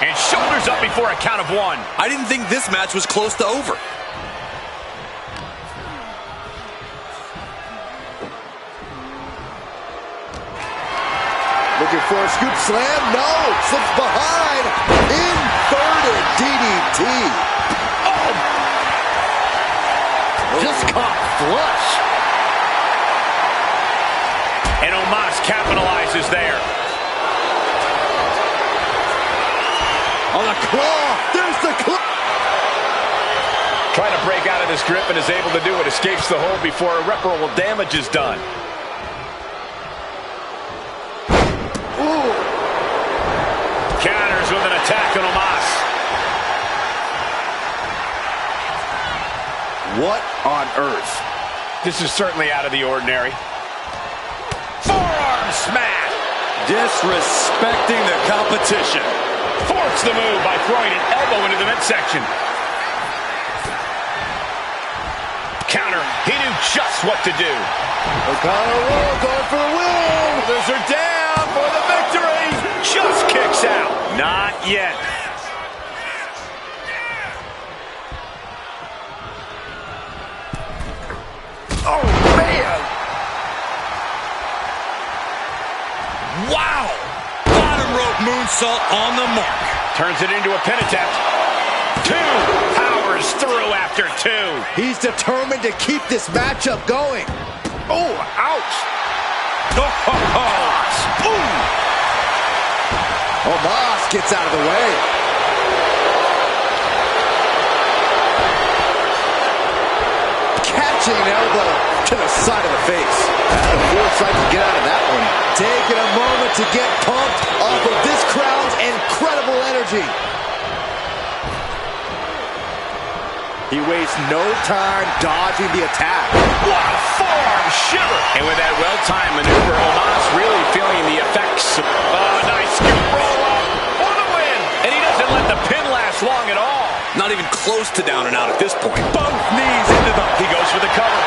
And shoulders up before a count of one. I didn't think this match was close to over. Looking for a scoop slam. No. Slips behind. Inverted DDT. Oh. Just caught flush. And Omos capitalizes there. On a claw. There's the claw. Trying to break out of this grip and is able to do it. Escapes the hold before irreparable damage is done. Ooh. Counters with an attack on Omos. What on earth? This is certainly out of the ordinary. Forearm smash. Disrespecting the competition. Force the move by throwing an elbow into the midsection. Counter. He knew just what to do. O'Connor going for the win. Others are down for the victory. Just kicks out. Not yet. Oh, man. Wow! Bottom rope moonsault on the mark. Turns it into a pin attempt. Two. Powers through after two. He's determined to keep this matchup going. Oh, ouch. Boom. Omos gets out of the way. Catching an elbow to the side of the face. Had a foresight to get out of that one. Taking a moment to get pumped off of this crowd's incredible energy. He wastes no time dodging the attack. What a forearm shiver. And with that well-timed maneuver, Omos really feeling the effects. Nice scoop roll up for the win. And he doesn't let the pin last long at all. Not even close to down and out at this point. Both knees into the... He goes for the cover.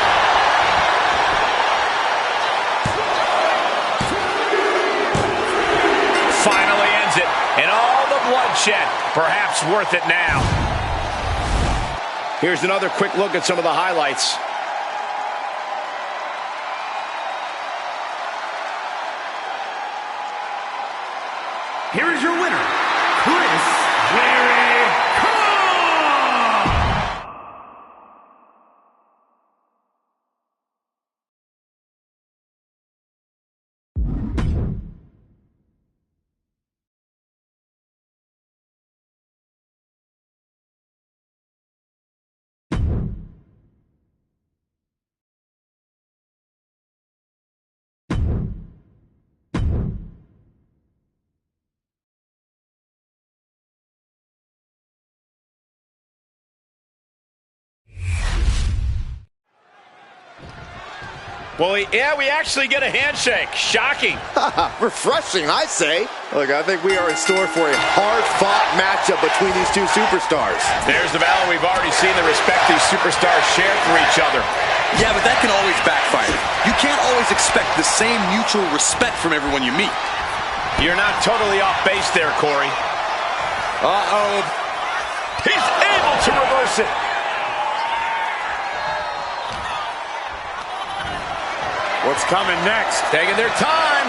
Finally ends it. And all the bloodshed. Perhaps worth it now. Here's another quick look at some of the highlights. Here is your winner, Jericho! Well, yeah, we actually get a handshake. Shocking. Refreshing, I say. Look, I think we are in store for a hard-fought matchup between these two superstars. There's the battle. We've already seen the respect these superstars share for each other. Yeah, but that can always backfire. You can't always expect the same mutual respect from everyone you meet. You're not totally off base there, Corey. Uh-oh. He's able to reverse it. What's coming next? Taking their time.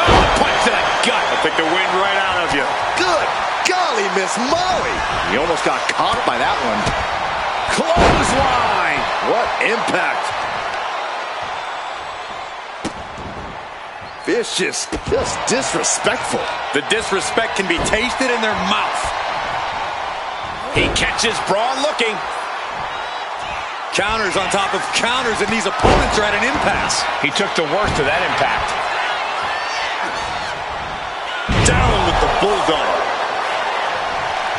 Oh, punch to the gut. I think the wind right out of you. Good golly, Miss Molly. He almost got caught by that one. Clothesline. What impact. Vicious, just disrespectful. The disrespect can be tasted in their mouth. He catches Braun looking. Counters on top of counters, and these opponents are at an impasse. He took the worst of that impact. Down with the bulldog.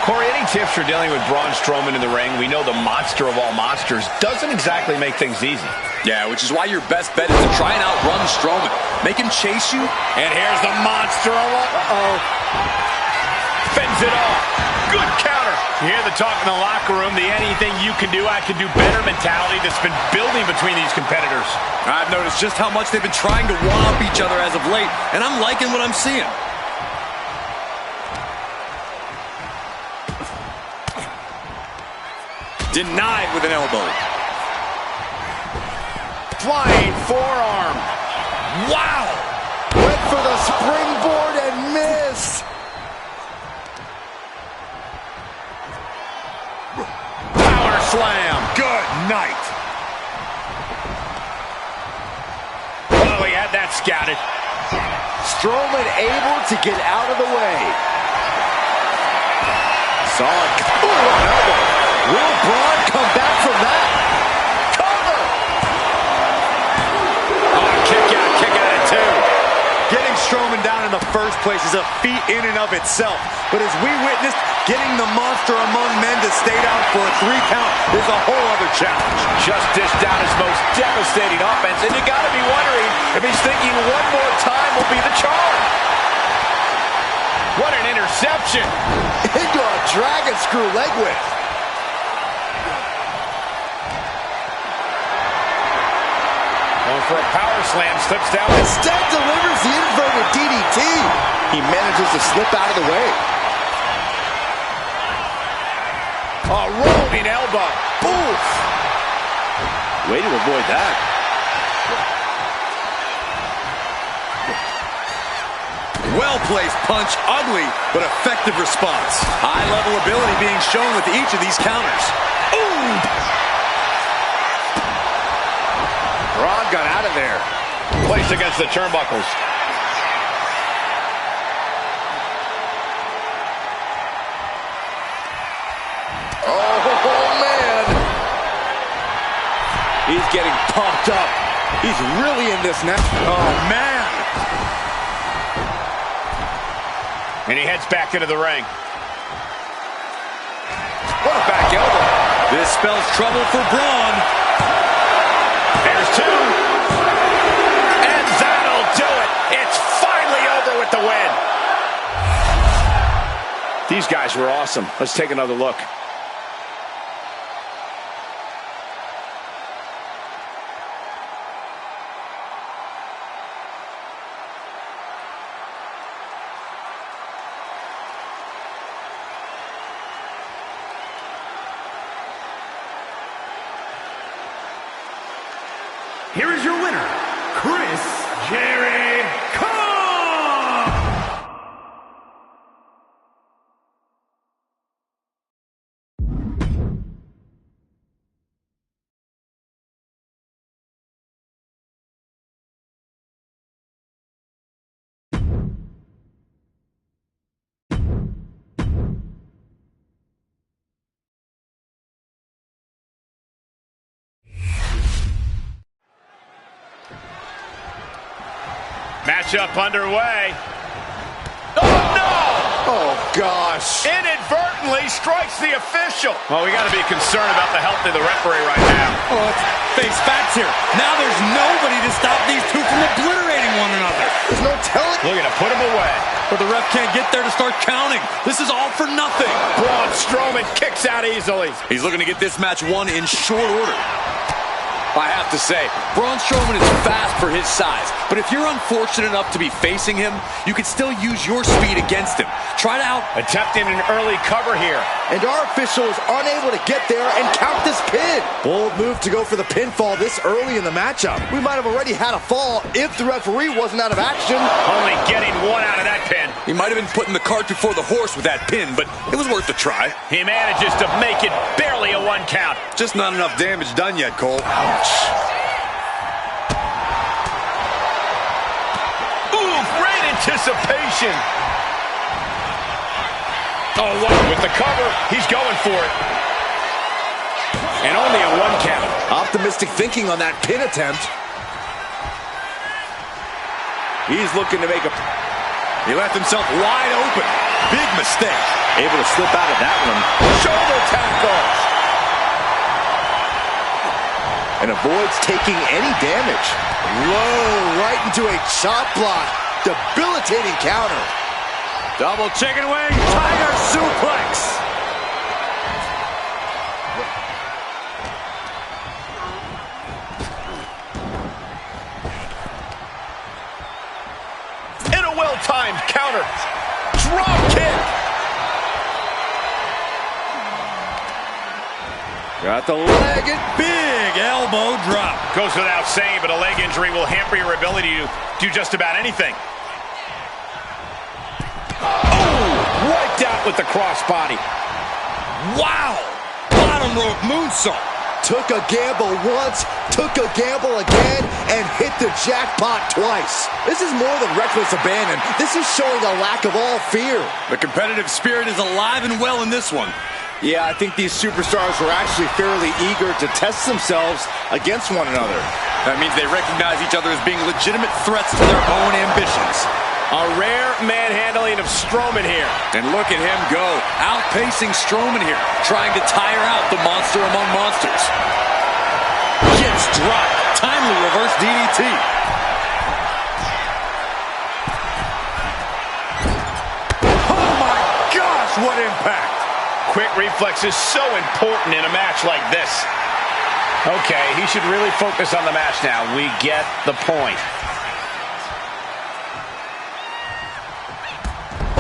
Corey, any tips for dealing with Braun Strowman in the ring? We know the monster of all monsters doesn't exactly make things easy. Yeah, which is why your best bet is to try and outrun Strowman. Make him chase you. And here's the monster of all. Uh-oh. Fends it off. Good counter. You hear the talk in the locker room, the anything you can do, I can do better mentality that's been building between these competitors. I've noticed just how much they've been trying to one-up each other as of late, and I'm liking what I'm seeing. Denied with an elbow. Flying forearm. Wow! Went for the springboard and missed. Power slam. Good night. Oh, he had that scouted. Strowman able to get out of the way. Saw it. Ooh, an elbow. Will Braun come back from that? Cover! Oh, kick out at two. Getting Strowman down in the first place is a feat in and of itself. But as we witnessed, getting the monster among men to stay down for a 3 count is a whole other challenge. Just dished down his most devastating offense, and you gotta be wondering if he's thinking one more time will be the charm. What an interception. Into a dragon screw leg whip. Going for a power slam, slips down. Instead delivers the inverted DDT. He manages to slip out of the way. A rolling elbow. Oof. Way to avoid that. Well-placed punch, ugly, but effective response. High-level ability being shown with each of these counters. Ooh! Braun got out of there. Placed against the turnbuckles. Oh, man. He's getting pumped up. He's really in this now. Oh, man! And he heads back into the ring. What a back elbow. This spells trouble for Braun. There's two. And that'll do it. It's finally over with the win. These guys were awesome. Let's take another look. Here is your winner, Jericho! Matchup underway. Oh, no! Oh, gosh. Inadvertently strikes the official. Well, we got to be concerned about the health of the referee right now. Oh, let's face facts here. Now there's nobody to stop these two from obliterating one another. There's no telling. Looking to put him away. But the ref can't get there to start counting. This is all for nothing. Braun Strowman kicks out easily. He's looking to get this match won in short order. I have to say, Braun Strowman is fast for his size, but if you're unfortunate enough to be facing him, you can still use your speed against him. Try to Attempting an early cover here. And our official is unable to get there and count this pin. Bold move to go for the pinfall this early in the matchup. We might have already had a fall if the referee wasn't out of action. Only getting one out of that pin. He might have been putting the cart before the horse with that pin, but it was worth a try. He manages to make it barely a 1 count. Just not enough damage done yet, Cole. Ouch. Ooh, great anticipation. Oh, wow. With the cover, he's going for it. And only a 1 count. Optimistic thinking on that pin attempt. He's looking to make a... He left himself wide open. Big mistake. Able to slip out of that one. Shoulder tackle. And avoids taking any damage. Low, right into a chop block. Debilitating counter. Double chicken wing, tiger suplex. And a well-timed counter. Drop kick. Got the leg. Big elbow drop. Goes without saying, but a leg injury will hamper your ability to do just about anything. Oh, wiped out with the crossbody. Wow. Bottom rope moonsault. Took a gamble once, took a gamble again, and hit the jackpot twice. This is more than reckless abandon. This is showing a lack of all fear. The competitive spirit is alive and well in this one. Yeah, I think these superstars were actually fairly eager to test themselves against one another. That means they recognize each other as being legitimate threats to their own ambitions. A rare manhandling of Strowman here. And look at him go, outpacing Strowman here, trying to tire out the monster among monsters. Gets dropped. Timely reverse DDT. Oh my gosh, what impact! Quick reflexes so important in a match like this. Okay, he should really focus on the match now. We get the point.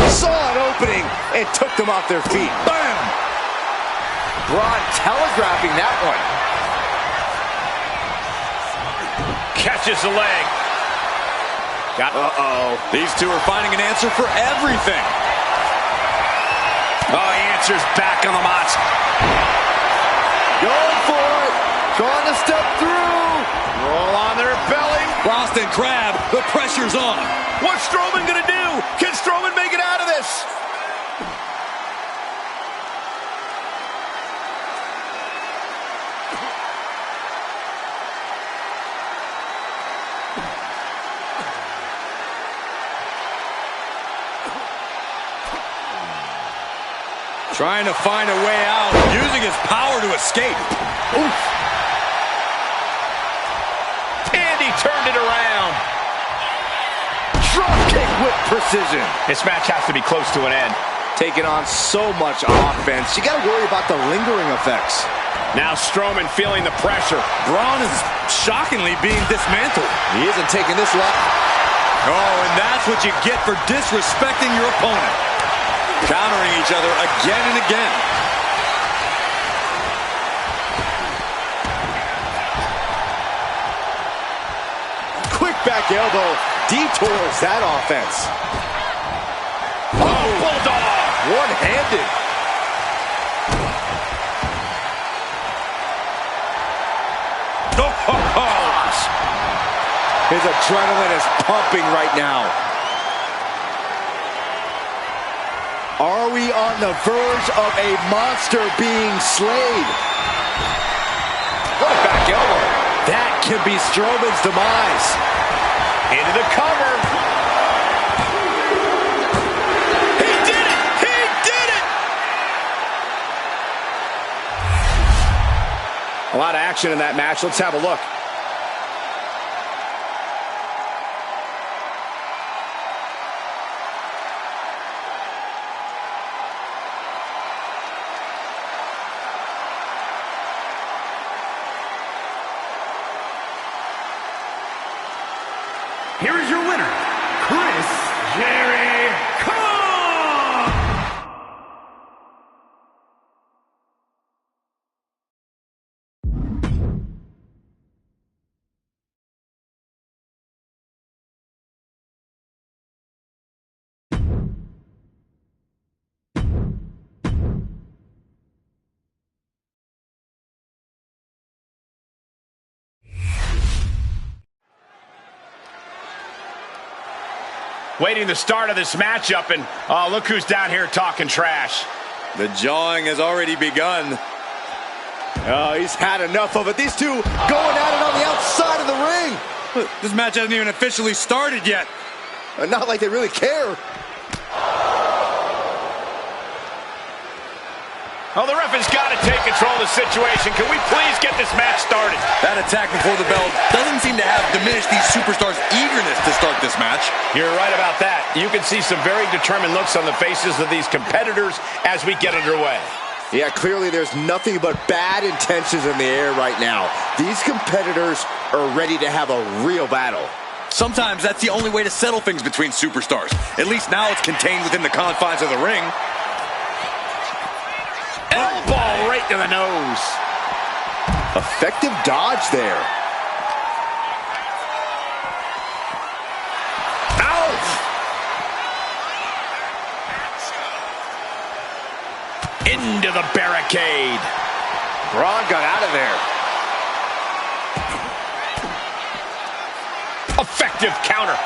Saw an opening and took them off their feet. Bam! Braun telegraphing that one. Catches the leg. Uh-oh. These two are finding an answer for everything. Oh, he answers back on the mat. Going for it. Trying to step through. Roll on their belly. Boston Crab, the pressure's on. What's Strowman gonna do? Can Strowman make it out of this? Trying to find a way out, using his power to escape. Oof. And he turned it around. Drop kick with precision. This match has to be close to an end. Taking on so much offense. You got to worry about the lingering effects. Now Strowman feeling the pressure. Braun is shockingly being dismantled. He isn't taking this luck. Oh, and that's what you get for disrespecting your opponent. Countering each other again and again. Quick back elbow detours that offense. Oh, bulldog! One-handed. His adrenaline is pumping right now. Are we on the verge of a monster being slayed? What a back elbow. That can be Strowman's demise. Into the cover. He did it! He did it! A lot of action in that match. Let's have a look. Here is your winner, Jericho! Waiting the start of this matchup, and oh, look who's down here talking trash. The jawing has already begun. Oh, he's had enough of it. These two going at it on the outside of the ring. This match hasn't even officially started yet. Not like they really care. Oh, the ref has got to take control of the situation. Can we please get this match started? That attack before the bell doesn't seem to have diminished these superstars' eagerness to start this match. You're right about that. You can see some very determined looks on the faces of these competitors as we get underway. Yeah, clearly there's nothing but bad intentions in the air right now. These competitors are ready to have a real battle. Sometimes that's the only way to settle things between superstars. At least now it's contained within the confines of the ring. Elbow right to the nose. Effective dodge there. Ouch! Into the barricade. Braun got out of there. Effective counter.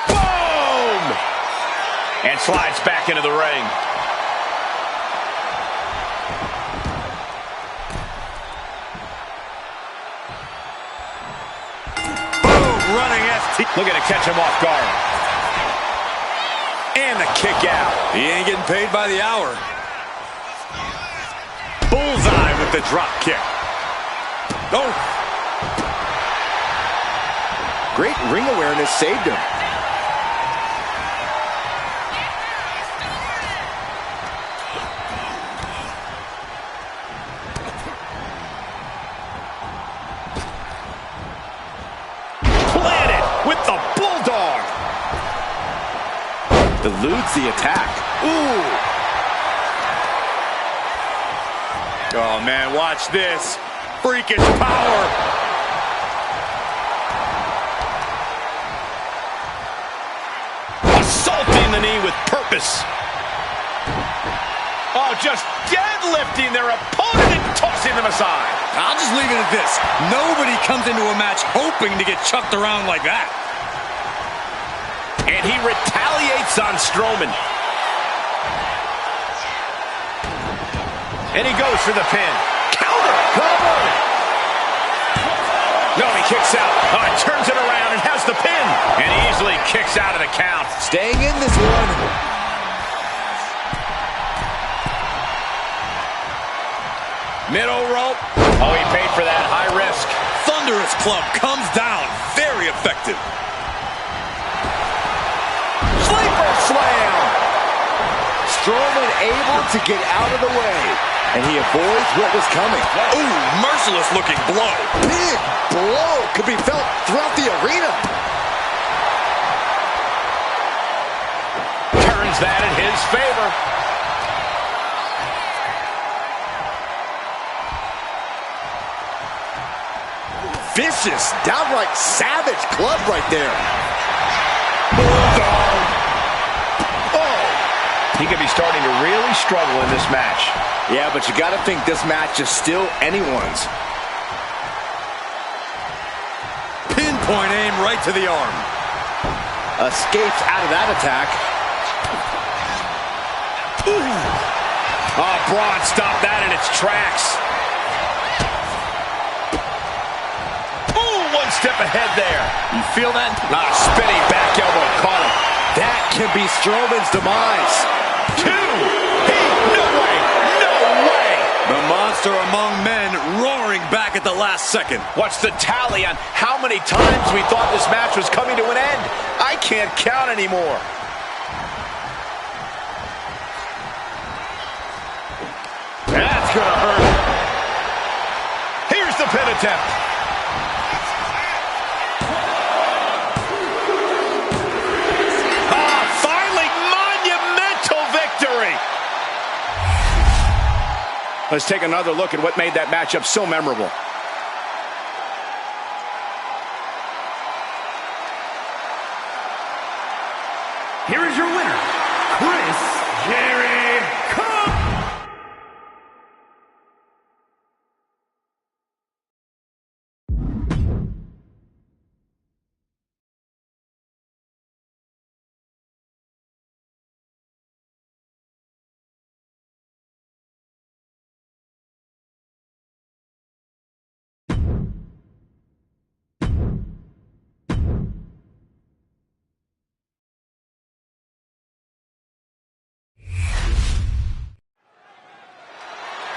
Boom! And slides back into the ring. Looking to catch him off guard. And the kick out. He ain't getting paid by the hour. Bullseye with the drop kick. Oh. Great ring awareness saved him. Eludes the attack. Ooh. Oh, man, watch this. Freakish power. Assaulting the knee with purpose. Oh, just deadlifting their opponent and tossing them aside. I'll just leave it at this. Nobody comes into a match hoping to get chucked around like that. And he retaliates on Strowman. And he goes for the pin. Counter! Cover! No, he kicks out. Oh, he turns it around and has the pin. And he easily kicks out of the count. Staying in this one. Middle rope. Oh, he paid for that. High risk. Thunderous club comes down. Very effective. Sleeper slam! Strowman able to get out of the way. And he avoids what was coming. Ooh, merciless looking blow. Big blow could be felt throughout the arena. Turns that in his favor. Vicious, downright savage club right there. Bulldog. Oh. He could be starting to really struggle in this match. Yeah, but you got to think this match is still anyone's. Pinpoint aim right to the arm. Escapes out of that attack. Ooh. Oh, Braun stopped that in its tracks. One step ahead there. You feel that? Spinning back elbow caught him. That can be Strowman's demise. 2. No way. No way. The monster among men roaring back at the last second. What's the tally on how many times we thought this match was coming to an end? I can't count anymore. That's gonna hurt. Here's the pin attempt. Let's take another look at what made that matchup so memorable. Here is your winner, Jericho.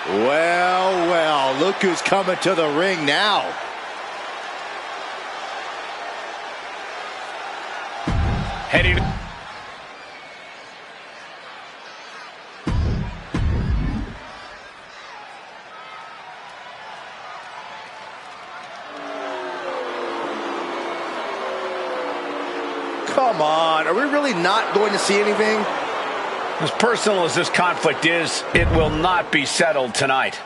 Well, well, look who's coming to the ring now. Heading. Come on, are we really not going to see anything? As personal as this conflict is, it will not be settled tonight.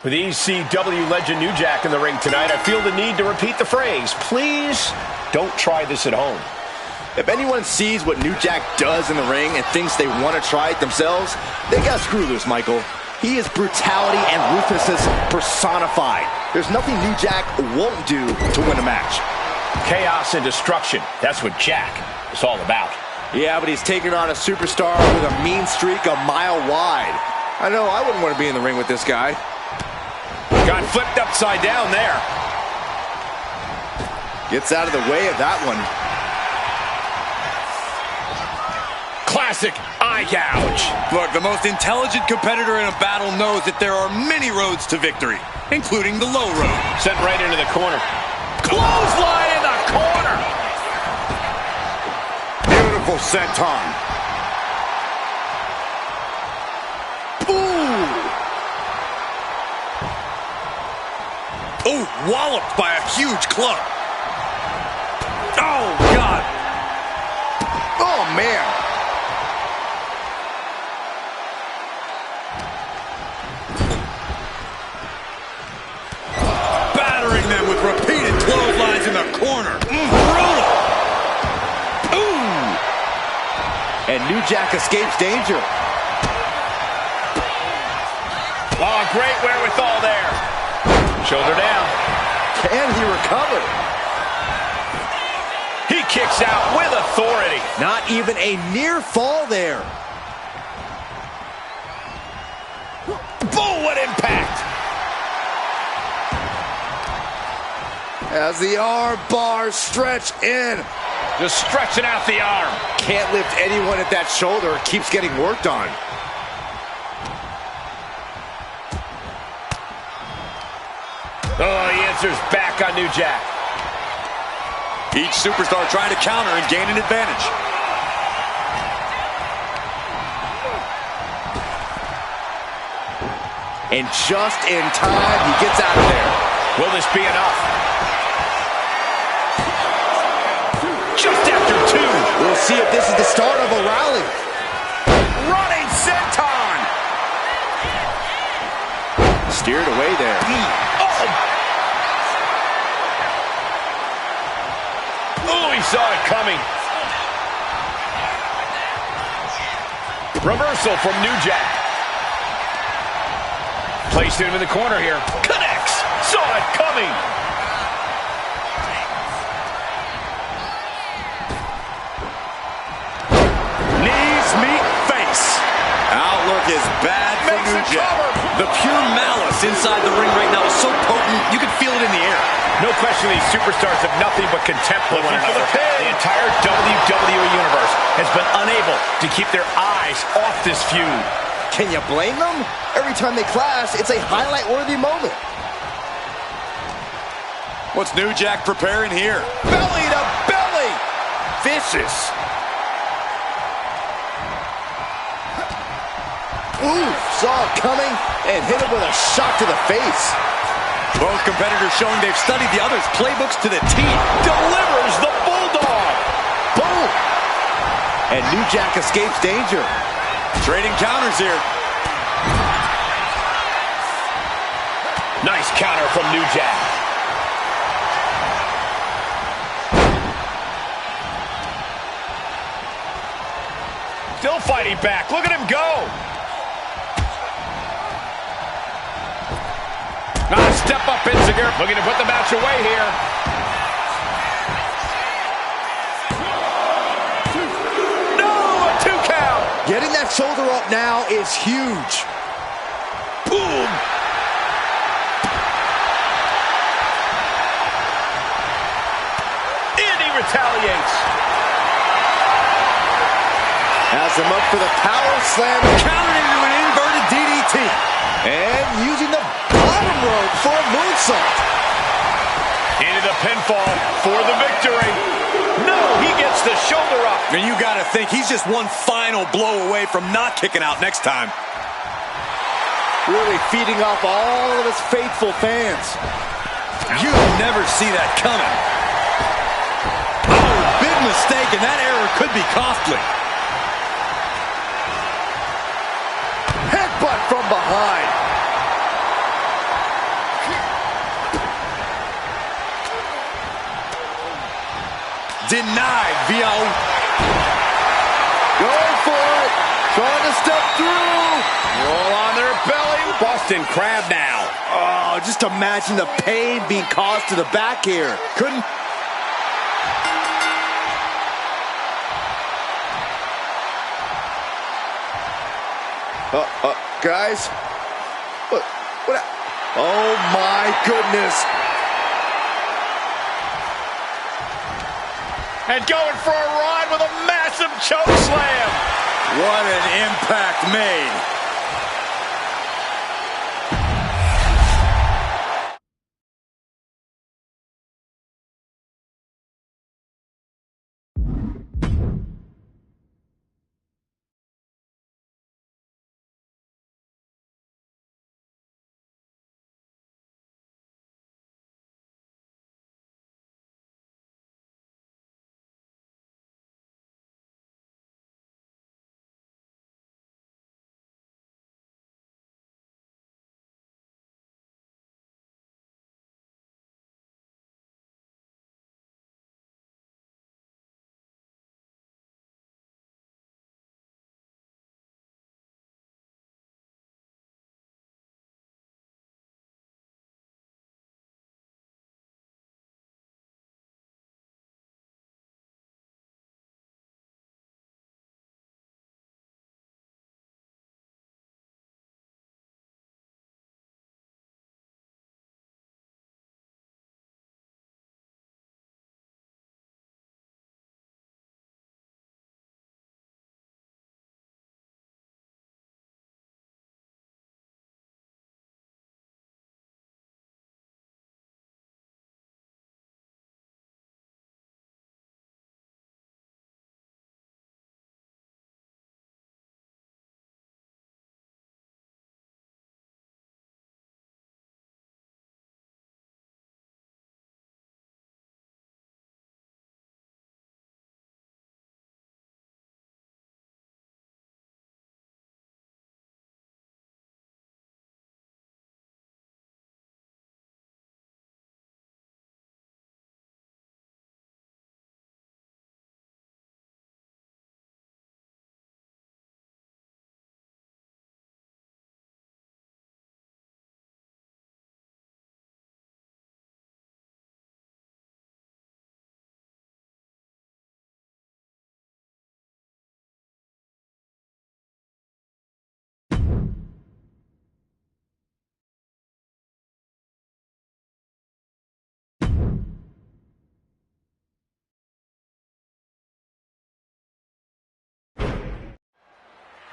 With ECW legend New Jack in the ring tonight, I feel the need to repeat the phrase, please don't try this at home. If anyone sees what New Jack does in the ring and thinks they want to try it themselves, they got screw loose, Michael. He is brutality and ruthlessness personified. There's nothing New Jack won't do to win a match. Chaos and destruction. That's what Jack is all about. Yeah, but he's taking on a superstar with a mean streak a mile wide. I know I wouldn't want to be in the ring with this guy. Got flipped upside down there. Gets out of the way of that one. Classic eye gouge. Look, the most intelligent competitor in a battle knows that there are many roads to victory, including the low road. Sent right into the corner. Clothesline in the corner. Beautiful senton. Ooh! Oh, walloped by a huge club. Oh, God. Oh, man. Battering them with repeated clotheslines in the corner. Brutal. Ooh! And New Jack escapes danger. Oh, great wherewithal there. Shoulder down. Can he recover? He kicks out with authority. Not even a near fall there. Boom, what impact. As the arm bars stretch in. Just stretching out the arm. Can't lift anyone at that shoulder. Keeps getting worked on. Oh, he answers back on New Jack. Each superstar trying to counter and gain an advantage. And just in time, he gets out of there. Will this be enough? Just after two. We'll see if this is the start of a rally. Running senton. Steered away there. Oh, he saw it coming. Reversal from New Jack. Placed him in the corner here. Connects. Saw it coming. Knees meet face. Outlook is bad for Makes New it Jack. cover. The pure malice inside the ring right now is so potent, you can feel it in the air. No question these superstars have nothing but contempt for one another. The entire WWE Universe has been unable to keep their eyes off this feud. Can you blame them? Every time they clash, it's a highlight-worthy moment. What's New Jack preparing here? Belly to belly! Vicious. Ooh, saw it coming and hit him with a shot to the face. Both competitors showing they've studied the other's playbooks to the T. Delivers the Bulldog. Boom! And New Jack escapes danger. Trading counters here. Nice counter from New Jack. Still fighting back. Look at him go. Step up, Inziger. Looking to put the match away here. No, a 2 count. Getting that shoulder up now is huge. Boom. And he retaliates. Has him up for the power slam. Countered into an inverted DDT. And using the bottom rope for a moonsault. Into the pinfall for the victory. No, he gets the shoulder up. And you got to think he's just one final blow away from not kicking out next time. Really feeding off all of his faithful fans. You never see that coming. Oh, big mistake, and that error could be costly. Headbutt from behind. Denied via... Going for it. Trying to step through. Roll on their belly. Boston Crab now. Oh, just imagine the pain being caused to the back here. Couldn't... guys? What? Oh, my goodness. And going for a ride with a massive choke slam. What an impact made.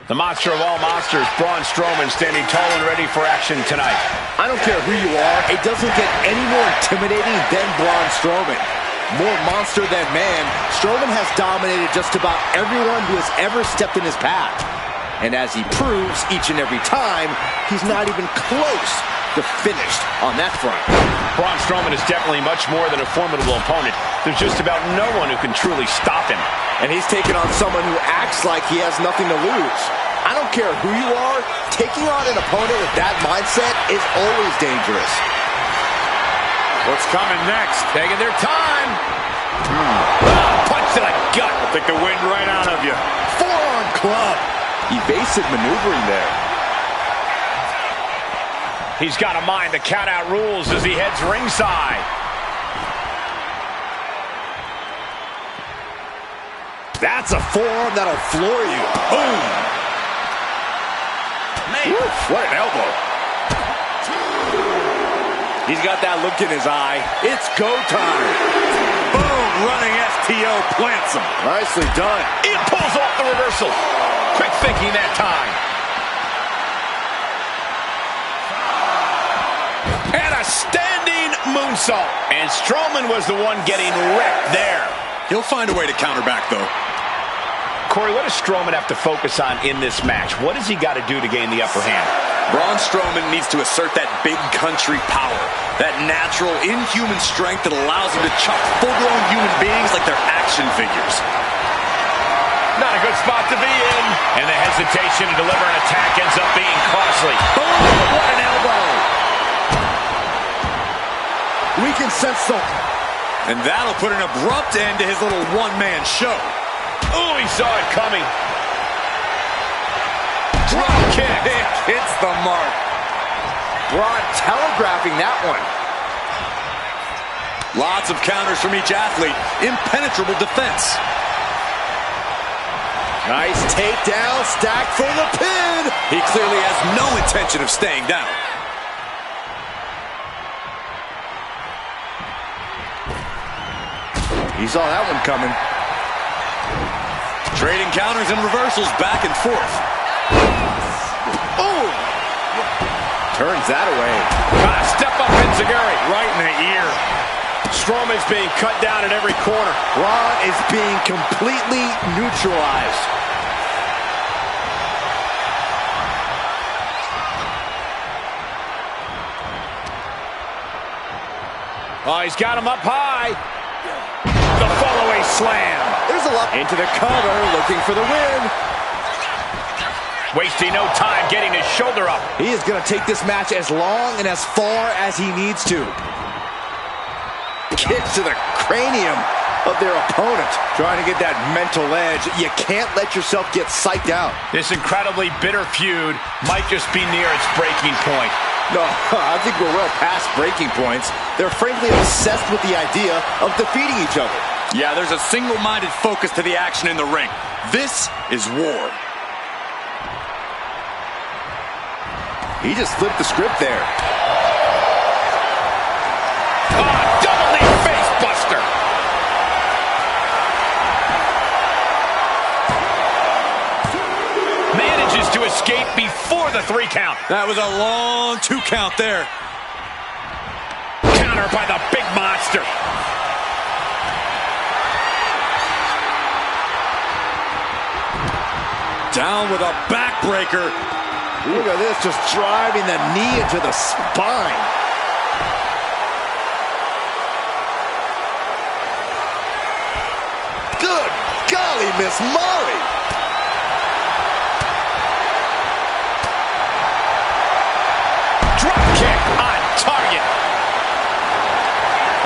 The monster of all monsters, Braun Strowman, standing tall and ready for action tonight. I don't care who you are, it doesn't get any more intimidating than Braun Strowman. More monster than man, Strowman has dominated just about everyone who has ever stepped in his path. And as he proves each and every time, he's not even close to finished on that front. Braun Strowman is definitely much more than a formidable opponent. There's just about no one who can truly stop him. And he's taking on someone who acts like he has nothing to lose. I don't care who you are, taking on an opponent with that mindset is always dangerous. What's coming next? Taking their time. Punch to the gut. I'll take the wind right out of you. Forearm club. Evasive maneuvering there. He's got to mind the count-out rules as he heads ringside. That's a forearm that'll floor you. Boom. Oof, what an elbow. He's got that look in his eye. It's go time. Boom, running STO plants him. Nicely done. He pulls off the reversal. Quick thinking that time. And a standing moonsault. And Strowman was the one getting wrecked there. He'll find a way to counter back, though. Corey, what does Strowman have to focus on in this match? What has he got to do to gain the upper hand? Braun Strowman needs to assert that big country power, that natural, inhuman strength that allows him to chop full-grown human beings like they're action figures. Not a good spot to be in. And the hesitation to deliver an attack ends up being costly. Boom! What an elbow! We can sense the And that'll put an abrupt end to his little one-man show. Oh, he saw it coming. Drop kick. It hits the mark. Braun telegraphing that one. Lots of counters from each athlete. Impenetrable defense. Nice takedown, stacked for the pin. He clearly has no intention of staying down. He saw that one coming. Trading counters and reversals back and forth. Oh! Turns that away. Step up, Enziguri. Right in the ear. Strowman's being cut down in every corner. Braun is being completely neutralized. Oh, he's got him up high. The follow-away slam. There's a lot into the cover, looking for the win. Wasting no time getting his shoulder up. He is going to take this match as long and as far as he needs to. Kick to the cranium of their opponent. Trying to get that mental edge. You can't let yourself get psyched out. This incredibly bitter feud might just be near its breaking point. No, I think we're well past breaking points. They're frankly obsessed with the idea of defeating each other. Yeah, there's a single-minded focus to the action in the ring. This is war. He just flipped the script there. Double knee face buster. Manages to escape before the 3 count. That was a long 2 count there. Counter by the big monster. Down with a backbreaker. Look at this, just driving the knee into the spine. Good golly, Miss Molly. Drop kick on target.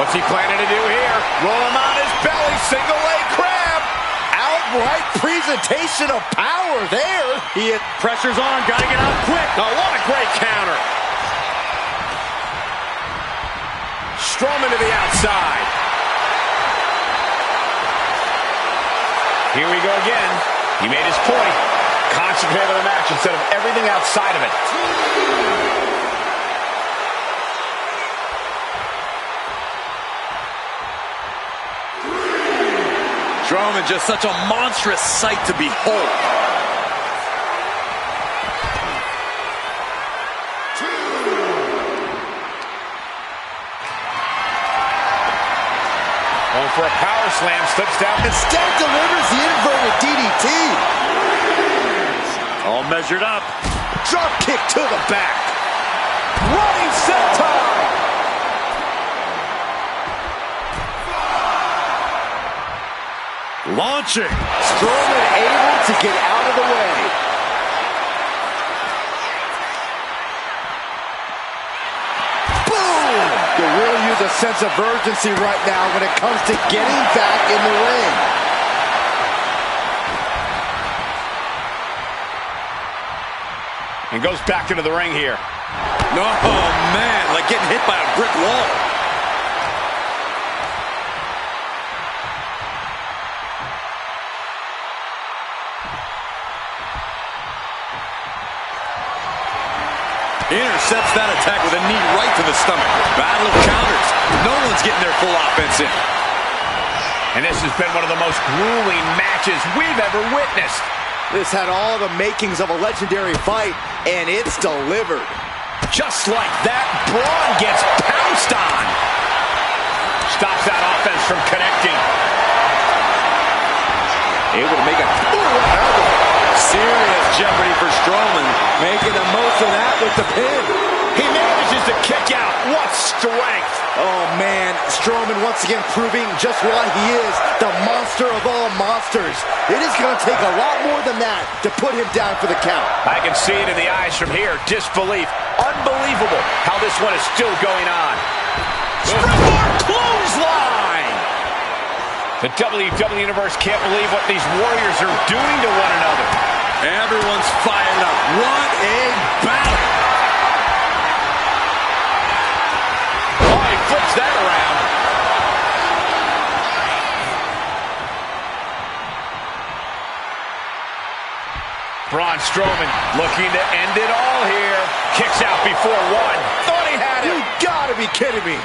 What's he planning to do here? Roll him on his belly, single leg crab. Outright presentation of power there. Pressure's on, gotta get out quick. Oh, what a great counter. Strowman to the outside. Here we go again. He made his point. Concentrate on the match instead of everything outside of it. Strowman just such a monstrous sight to behold. Going for a power slam, slips down. Instead delivers the inverted DDT. All measured up. Drop kick to the back. Running senton. Launching. Strowman able to get out of the way. Boom! They really use a sense of urgency right now when it comes to getting back in the ring. And goes back into the ring here. No, man, like getting hit by a brick wall. Intercepts that attack with a knee right to the stomach. Battle of counters. No one's getting their full offense in. And this has been one of the most grueling matches we've ever witnessed. This had all the makings of a legendary fight, and it's delivered. Just like that, Braun gets pounced on. Stops that offense from connecting. Able to make a elbow. Serious jeopardy for Strowman. Making the most of that with the pin. He manages to kick out. What strength. Oh, man. Strowman once again proving just why he is the monster of all monsters. It is going to take a lot more than that to put him down for the count. I can see it in the eyes from here. Disbelief. Unbelievable how this one is still going on. Springboard clothesline. The WWE Universe can't believe what these warriors are doing to one another. Everyone's fired up. What a battle. Oh, he flips that around. Braun Strowman looking to end it all here. Kicks out before one. Thought he had it. You gotta be kidding me.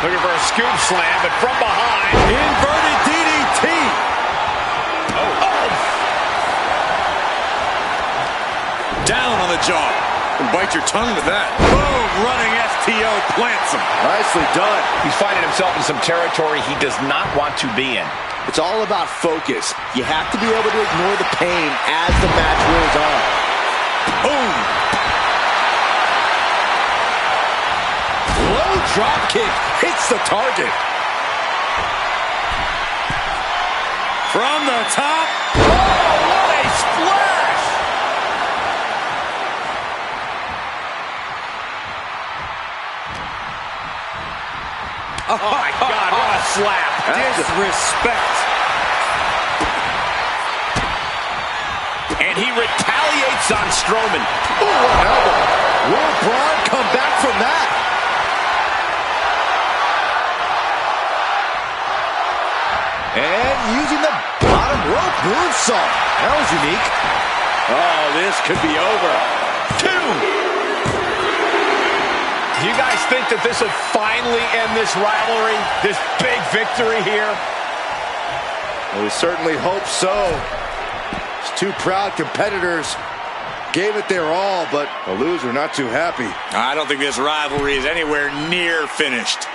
Looking for a scoop slam, but from behind. Inverted DDT. Oh. Down on the jaw. And bite your tongue with that. Boom, running STO plants him. Nicely done. He's finding himself in some territory he does not want to be in. It's all about focus. You have to be able to ignore the pain as the match wears on. Boom. Low drop kick hits the target. From the top. Oh, what a splash! Oh my God, what a slap. Disrespect. And he retaliates on Strowman. Ooh, what an elbow. Will Braun come back from that? And using the bottom rope moonsault. That was unique. Oh, this could be over. 2. Do you guys think that this will finally end this rivalry? This big victory here? Well, we certainly hope so. These two proud competitors gave it their all, but the loser not too happy. I don't think this rivalry is anywhere near finished.